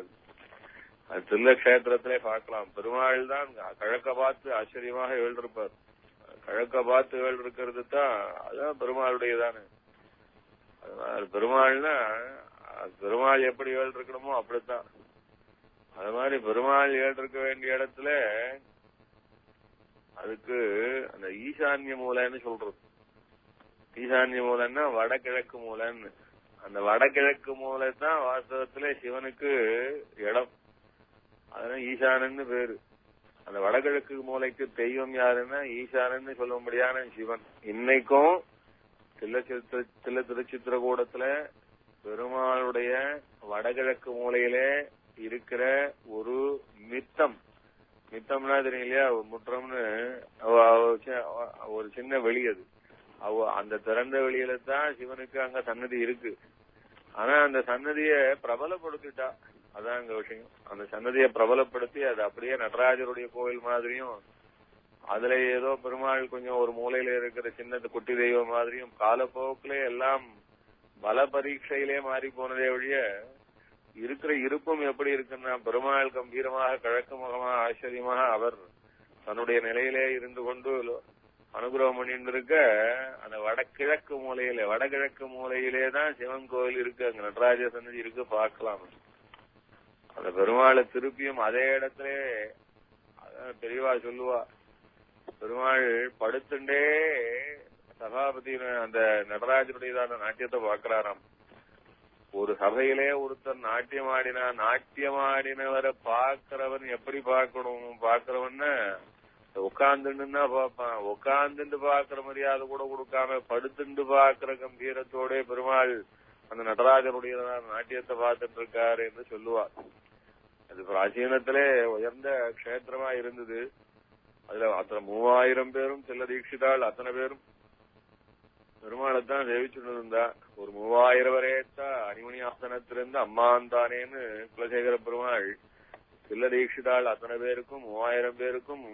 அது தில்ல கஷேத்திரத்திலே பார்க்கலாம். பெருமாள் தான் கிழக்க பார்த்து ஆச்சரியமாக எழுந்திருப்பார். கிழக்க பார்த்து எழுந்திருக்கிறது தான், அதுதான் பெருமாளுடையதானே. அதனால பெருமாள்னா பெருமாள் எப்படி எழுந்திருக்கணுமோ அப்படித்தான். அது மாதிரி பெருமாள் எழுந்திருக்க வேண்டிய இடத்துல அதுக்கு அந்த ஈசான்ய மூலைன்னு சொல்றது. ஈசான்ய மூலைன்னா வடகிழக்கு மூலைன்னு. அந்த வடகிழக்கு மூலை தான் வாஸ்தவத்துல சிவனுக்கு இடம். அதனால ஈசானன்னு பேரு. அந்த வடகிழக்கு மூலைக்கு தெய்வம் யாருன்னா ஈசானன்னு சொல்லும்படியான சிவன். இன்னைக்கும் தில்ல திருச்சித்திரகூடத்துல பெருமாளுடைய வடகிழக்கு மூலையிலே இருக்கிற ஒரு மித்தம்னா தெரியும் இல்லையா, முற்றம்னு ஒரு சின்ன வெளி. அது அந்த திறந்த வெளியில தான் சிவனுக்கு அங்க சன்னதி இருக்கு. ஆனா அந்த சன்னதிய பிரபலப்படுத்திட்டா, அதான் அங்க விஷயம். அந்த சன்னதியை பிரபலப்படுத்தி அது அப்படியே நடராஜருடைய கோவில் மாதிரியும், அதுல ஏதோ பெருமாள் கொஞ்சம் ஒரு மூலையில இருக்கிற சின்ன குட்டி தெய்வம் மாதிரியும் காலப்போக்கிலே எல்லாம் பல பரீட்சையிலே மாறி போனதே ஒழிய இருக்கிற இருப்பும் எப்படி இருக்குன்னா, பெருமாள் கம்பீரமாக கிழக்கு முகமாக ஆச்சரியமாக அவர் தன்னுடைய நிலையிலே இருந்து கொண்டு அனுகிரகம் பண்ணிட்டு இருக்க, அந்த வடகிழக்கு மூலையிலே தான் சிவன் கோவில் இருக்கு. அங்க நடராஜ சன்னதி இருக்கு, பார்க்கலாம். அந்த பெருமாளை திருப்பியும் அதே இடத்துல பெரியவா சொல்லுவா, பெருமாள் படுத்துண்டே சபாபதி அந்த நடராஜருடையதான நாட்டியத்தை பார்க்கிறாராம். ஒரு சபையிலே ஒருத்தர் நாட்டியமாடினவரை பார்க்கிறவன் எப்படி பார்க்கிறவன்னு உட்கார்ந்துன்னா பார்ப்பான். உட்கார்ந்துட்டு பார்க்கிற மரியாதை கூட கொடுக்காம படுத்துண்டு பார்க்கிற கம்பீரத்தோட பெருமாள் அந்த நடராஜருடைய நாட்டியத்தை பார்த்துட்டு இருக்காரு என்று சொல்லுவா. அது பிராச்சீனத்திலே உயர்ந்த கஷேத்திரமா இருந்தது. அதுல அத்தனை 3000 பேரும் செல்ல தீட்சிதாள் அத்தனை பேரும் பெருமாளைத்தான் சேவிச்சுட்டு இருந்தா. ஒரு 3000 வரையத்தான் அணிமணி ஆசனத்திலிருந்து அம்மாந்தானேன்னு குலசேகர பெருமாள் செல்ல தீட்சிதாள் அத்தனை பேருக்கும் 3000 பேருக்கும்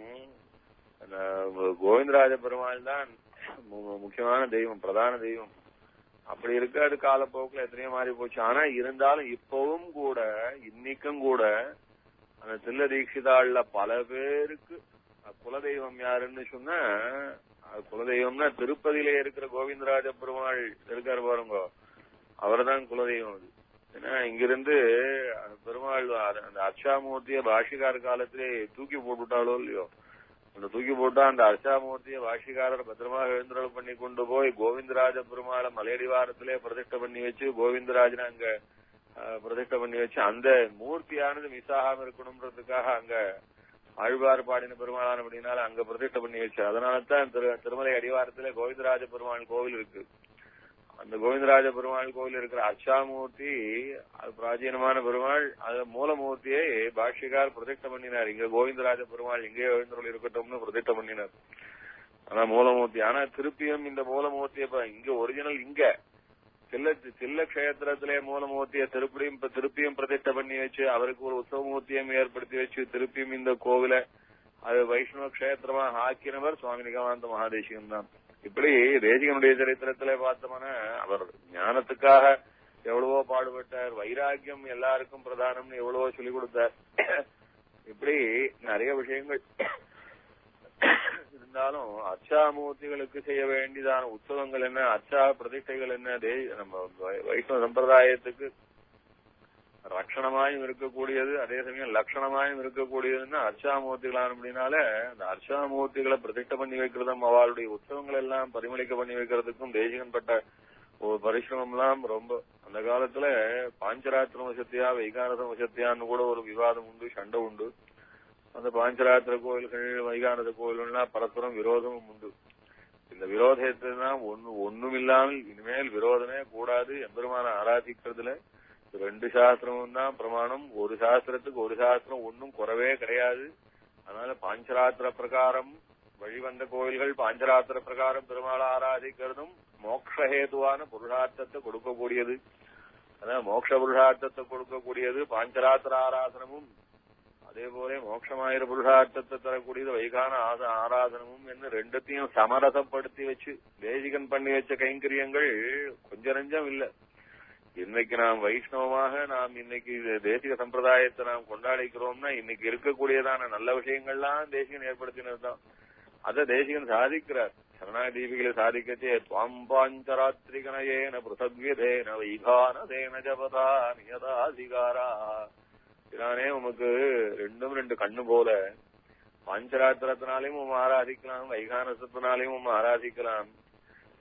கோவிந்தராஜ பெருமாள் தான் முக்கியமான தெய்வம், பிரதான தெய்வம். அப்படி இருக்க அது காலப்போக்கில் எத்தனையோ மாறி போச்சு. ஆனா இருந்தாலும் இப்பவும் கூட இன்னைக்கும் கூட அந்த செல்ல தீட்சிதாள்ல பல பேருக்கு குலதெய்வம் யாருன்னு சொன்னா, குலதெய்வம்னா திருப்பதியிலே இருக்கிற கோவிந்தராஜ பெருமாள் இருக்காரு பாருங்க, அவர்தான் குலதெய்வம். அது ஏன்னா இங்கிருந்து பெருமாள் அந்த அர்ச்சாமூர்த்திய பாஷிகார காலத்திலே தூக்கி போட்டுட்டாலோ இல்லையோ, அந்த தூக்கி போட்டா அந்த அர்ச்சாமூர்த்திய பாஷிகாரர் பத்திரமாக எழுந்தருள் பண்ணி கொண்டு போய் கோவிந்தராஜ பெருமாளை மலையடிவாரத்திலே பிரதிஷ்டை பண்ணி வச்சு, கோவிந்தராஜனை அங்க பிரதிஷ்டை பண்ணி வச்சு, அந்த மூர்த்தியானது மிஸ் ஆகாம இருக்கணும்ன்றதுக்காக அங்க ஆழ்வார் பாடின பெருமாளான அப்படின்னால அங்க பிரதிஷ்டை பண்ணி வச்சு. அதனாலதான் திருமலை அடிவாரத்திலே கோவிந்தராஜ பெருமாள் கோவில் இருக்கு. அந்த கோவிந்தராஜ பெருமாள் கோவில் இருக்கிற அர்ச்சாமூர்த்தி அது பிராச்சீனமான பெருமாள். அது மூலமூர்த்தியை பாஷ்யக்கார் பிரதிஷ்டை பண்ணினார். இங்க கோவிந்தராஜ பெருமாள் இங்கே எழுந்தருள் இருக்கட்டும்னு பிரதிஷ்டை பண்ணினார். ஆனா மூலமூர்த்தி, ஆனா திருப்பியும் இந்த மூலமூர்த்தியை இங்க ஒரிஜினல் இங்க சில்ல கஷேத்திரத்திலே மூலமூர்த்தியை திருப்பியும் பிரதிஷ்டை பண்ணி வச்சு, அவருக்கு ஒரு உற்சவமூர்த்தியம் ஏற்படுத்தி வச்சு திருப்பியும் இந்த கோவில அது வைஷ்ணவ கஷேத்திரமா ஆக்கினவர் சுவாமி நிகமாந்த மகாதேசிகன் தான். இப்படி தேசிகனுடைய சரித்திரத்திலே பார்த்தோம்னா அவர் ஞானத்துக்காக எவ்வளவோ பாடுபட்டார், வைராக்கியம் எல்லாருக்கும் பிரதானம்னு எவ்வளவோ சொல்லிக் கொடுத்தார். இப்படி நிறைய விஷயங்கள் இருந்தாலும் அர்ச்சாமூர்த்திகளுக்கு செய்ய வேண்டியதான உற்சவங்கள் என்ன, அர்ச்சா பிரதிஷ்டைகள் என்ன, நம்ம வைஷ்ணவ சம்பிரதாயத்துக்கு ரட்சணமாயும் இருக்கக்கூடியது, அதே சமயம் லட்சணமாயும் இருக்கக்கூடியதுன்னா அர்ச்சாமூர்த்திகளான அப்படின்னால அந்த அர்ச்சாமூர்த்திகளை பிரதிஷ்டை பண்ணி வைக்கிறதும் அவளுடைய உற்சவங்கள் எல்லாம் பரிமளிக்க பண்ணி வைக்கிறதுக்கும் தேசிகன் பட்ட ஒரு பரிசிரமம் எல்லாம் ரொம்ப. அந்த காலத்துல பாஞ்சராத்திர வசத்தியா வைகானத வசத்தியான்னு கூட ஒரு விவாதம் உண்டு, சண்டை உண்டு. அந்த பாஞ்சராத்திர கோயில்கள் வைகானத கோயில்கள்லாம் பரஸ்பரம் விரோதமும் உண்டு. இந்த விரோதத்தை தான் ஒண்ணும் இல்லாமல் இனிமேல் விரோதமே கூடாது. எம்பெருமான ஆராதிக்கிறதுல 2 சாஸ்திரமும் தான் பிரமாணம். ஒரு சாஸ்திரத்துக்கு ஒரு சாஸ்திரம் ஒன்னும் குறவே கிடையாது. அதனால பாஞ்சராத்திர பிரகாரம் வழிவந்த கோயில்கள் பாஞ்சராத்திர பிரகாரம் பெருமாளை ஆராதிக்கிறதும் மோக்ஷஹேதுவான புருஷார்த்தத்தை கொடுக்கக்கூடியது. அதான் மோட்ச புருஷார்த்தத்தை கொடுக்கக்கூடியது பாஞ்சராத்திர ஆராதனமும், அதே போல மோட்சமாயிர புருஷார்த்தத்தை தரக்கூடியது வைகான ஆராதனமும் என்று ரெண்டுத்தையும் சமரசப்படுத்தி வச்சு தேசிகன் பண்ணி வச்ச கைங்கரியங்கள் கொஞ்சம் நெஞ்சம் இல்ல. இன்னைக்கு நாம் வைஷ்ணவமாக நாம் இன்னைக்கு தேசிக சம்பிரதாயத்தை நாம் கொண்டாடிக்கிறோம்னா இன்னைக்கு இருக்கக்கூடியதான நல்ல விஷயங்கள்லாம் தேசிகன் ஏற்படுத்தினதுதான். அத தேசிகன் சாதிக்கிறார். சரணாதீபிகளை சாதிக்கச்சே துவாம் பாஞ்சராத்திரிகனயேன பிருதத்விதேன வைகானதேன ஜபதா நியதாதிகாரா. இதானே உமக்கு 2 கண்ணு போல பாஞ்சராத்திரத்தினாலையும் ஆராதிக்கலாம், வைகானசத்தினாலையும் ஆராதிக்கலாம்.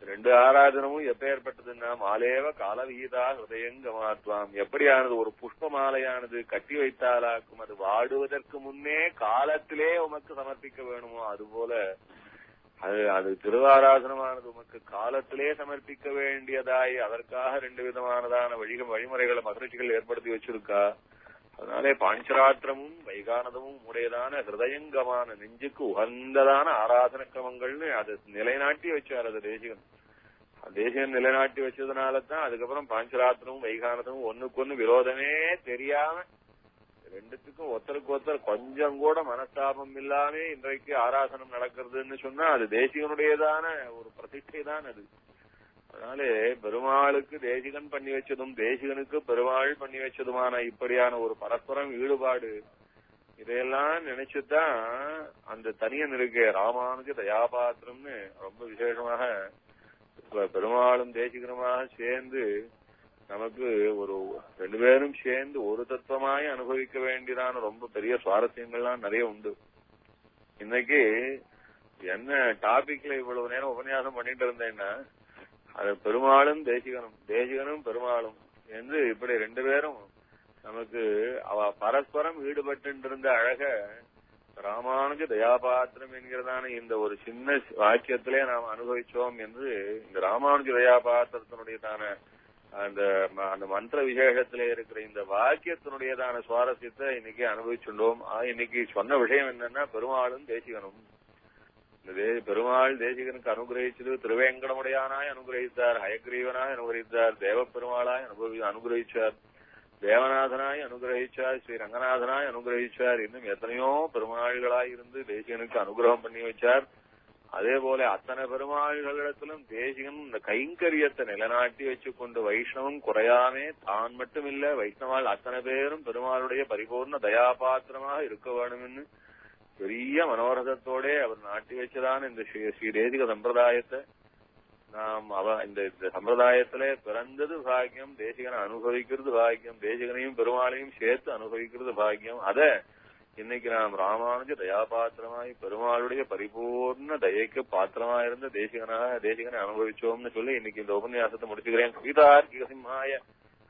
2 ஆராதனமும் எப்பேற்பட்டதுன்னா மாலேவ காலவீதா ஹிருதயங்கமாத்வாம். எப்படியானது ஒரு புஷ்ப மாலையானது கட்டி வைத்தாலாக்கும் அது வாடுவதற்கு முன்னே காலத்திலே உமக்கு சமர்ப்பிக்க வேணுமோ அதுபோல அது திருவாராதனமானது உமக்கு காலத்திலே சமர்ப்பிக்க வேண்டியதாய் அதற்காக 2 விதமானதான வழிமுறைகளை மகரிஷிகள் ஏற்படுத்தி வச்சிருக்கா. அதனாலே பாஞ்சராத்திரமும் வைகானதமும் உடையதான ஹிருதயங்கமான நெஞ்சுக்கு உகந்ததான ஆராதன கிரமங்கள்னு அதை நிலைநாட்டி வச்சார். அது தேசிகன் நிலைநாட்டி வச்சதுனாலதான் அதுக்கப்புறம் பாஞ்சராத்திரமும் வைகானதமும் ஒண்ணுக்கு விரோதமே தெரியாம 2த்துக்கும் ஒருத்தருக்கு ஒருத்தர் கொஞ்சம் கூட மனஸ்தாபம் இல்லாம இன்றைக்கு ஆராதனம் நடக்கிறதுன்னு சொன்னா அது தேசிகனுடையதான ஒரு பிரதிஷ்டை தான் அது. அதனாலே பெருமாளுக்கு தேசிகன் பண்ணி வச்சதும் தேசிகனுக்கு பெருமாள் பண்ணி வச்சதுமான இப்படியான ஒரு பரஸ்பரம் ஈடுபாடு இதையெல்லாம் நினைச்சுதான் அந்த தனியன் இருக்கே ராமானுஜ தயாபாத்திரம்னு ரொம்ப விசேஷமாக பெருமாளும் தேசிகனுமாக சேர்ந்து நமக்கு ஒரு 2 பேரும் சேர்ந்து ஒரு தத்துவமாய் அனுபவிக்க வேண்டியதான ரொம்ப பெரிய சுவாரஸ்யங்கள்லாம் நிறைய உண்டு. இன்னைக்கு என்ன டாபிக்ல இவ்வளவு நேரம் உபன்யாசம் பண்ணிட்டு இருந்தேன்னா அது பெருமாளும் தேசிகனும் பெருமாளும் என்று இப்படி 2 பேரும் நமக்கு அவ பரஸ்பரம் ஈடுபட்டு இருந்த அழக ராமானுஜ தயாபாத்திரம் என்கிறதான இந்த ஒரு சின்ன வாக்கியத்திலே நாம் அனுபவிச்சோம் என்று இந்த ராமானுஜ தயாபாத்திரத்தினுடையதான அந்த மந்திர விசேஷத்திலே இருக்கிற இந்த வாக்கியத்தினுடையதான சுவாரஸ்யத்தை இன்னைக்கு அனுபவிச்சுள்ளோம். இன்னைக்கு சொன்ன விஷயம் என்னன்னா பெருமாளும் தேசிகனும். பெருமாள் தேசிகனுக்கு அனுகிரகிச்சது திருவேங்கடமுடையானாய் அனுகிரகித்தார், ஹயக்ரீவனாய் அனுகிரகித்தார், தேவ பெருமாளாய் அனுகிரகிச்சார், தேவநாதனாய் அனுகிரகிச்சார், ஸ்ரீ ரங்கநாதனாய் அனுகிரகிச்சார். இன்னும் எத்தனையோ பெருமாள்களாய் இருந்து தேசிகனுக்கு அனுகிரகம் பண்ணி வச்சார். அதே போல அத்தனை பெருமாள்களிடத்திலும் தேசிகன் இந்த கைங்கரியத்தை நிலைநாட்டி வச்சுக்கொண்டு வைஷ்ணவம் குறையாமே தான் மட்டும் இல்ல வைஷ்ணவால் அத்தனை பேரும் பெருமாளுடைய பரிபூர்ண தயாபாத்திரமாக இருக்க வேணும்னு பெரிய மனோரதத்தோட அவர் நாட்டி வச்சதான இந்த ஸ்ரீ தேசிக சம்பிரதாயத்தை நாம் இந்த சம்பிரதாயத்தில பிறந்தது பாக்கியம், தேசிகனை அனுபவிக்கிறது பாக்கியம், தேசிகனையும் பெருமாளையும் சேர்த்து அனுபவிக்கிறது பாக்கியம். அத இன்னைக்கு நாம் ராமானுஜ தயாபாத்திரமாய் பெருமாளுடைய பரிபூர்ண தயைக்கு பாத்திரமாயிருந்த தேசிகனை அனுபவிச்சோம்னு சொல்லி இன்னைக்கு இந்த உபன்யாசத்தை முடிச்சுக்கிறேன். கவிதார்க்கிக சிம்ஹாய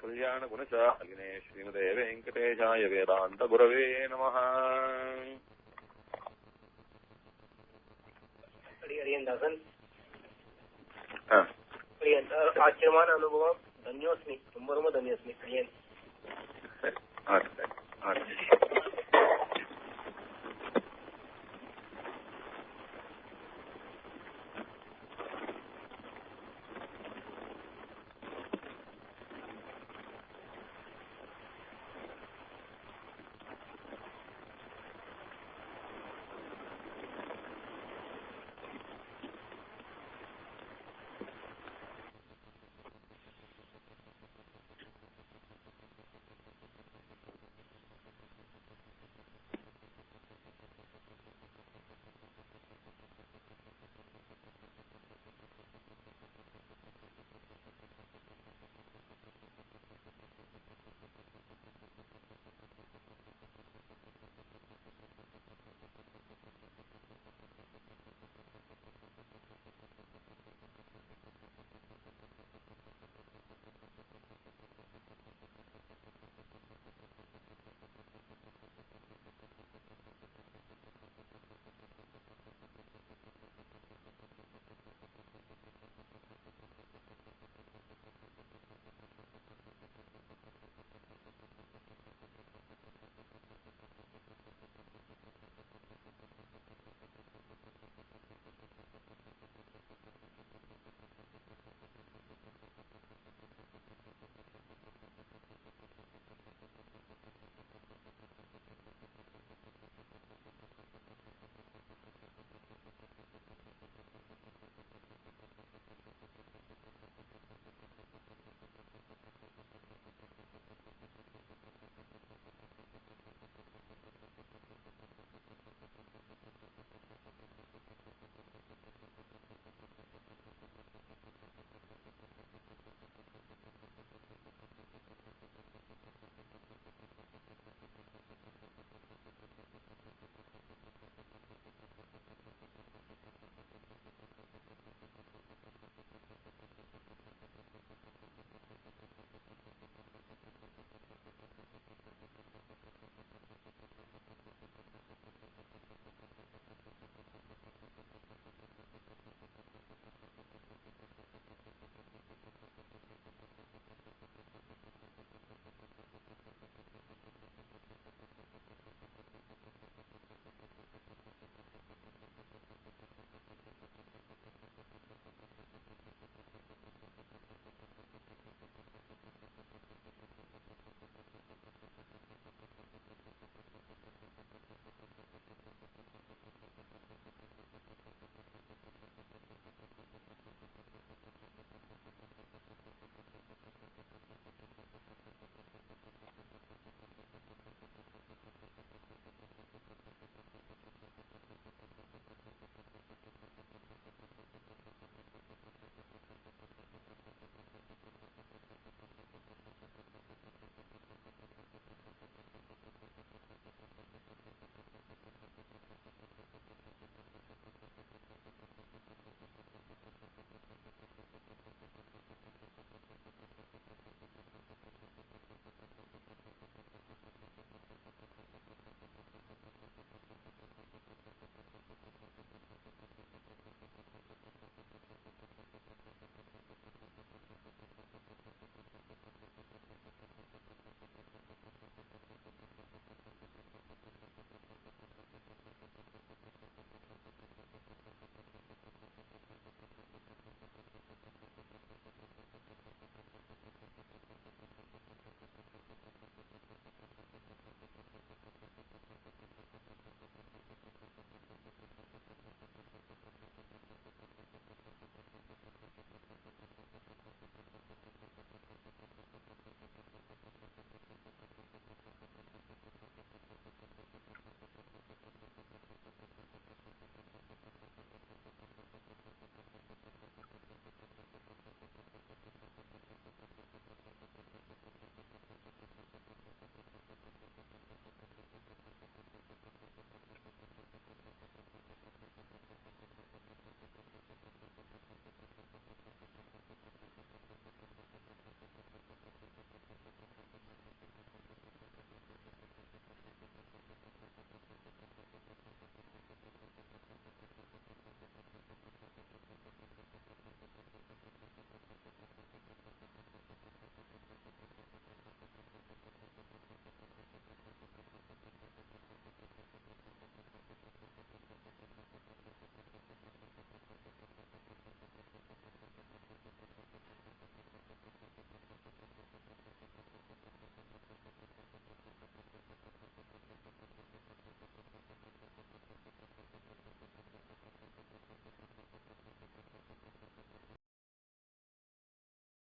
கல்யாண குணசாலினே ஸ்ரீமதே வெங்கடேசாய வேதாந்த குரவே நமஹ. ஆச்சரியமான அனுபவம். தன்யோஸ்மி, ரொம்ப ரொம்ப தன்யோஸ்மி.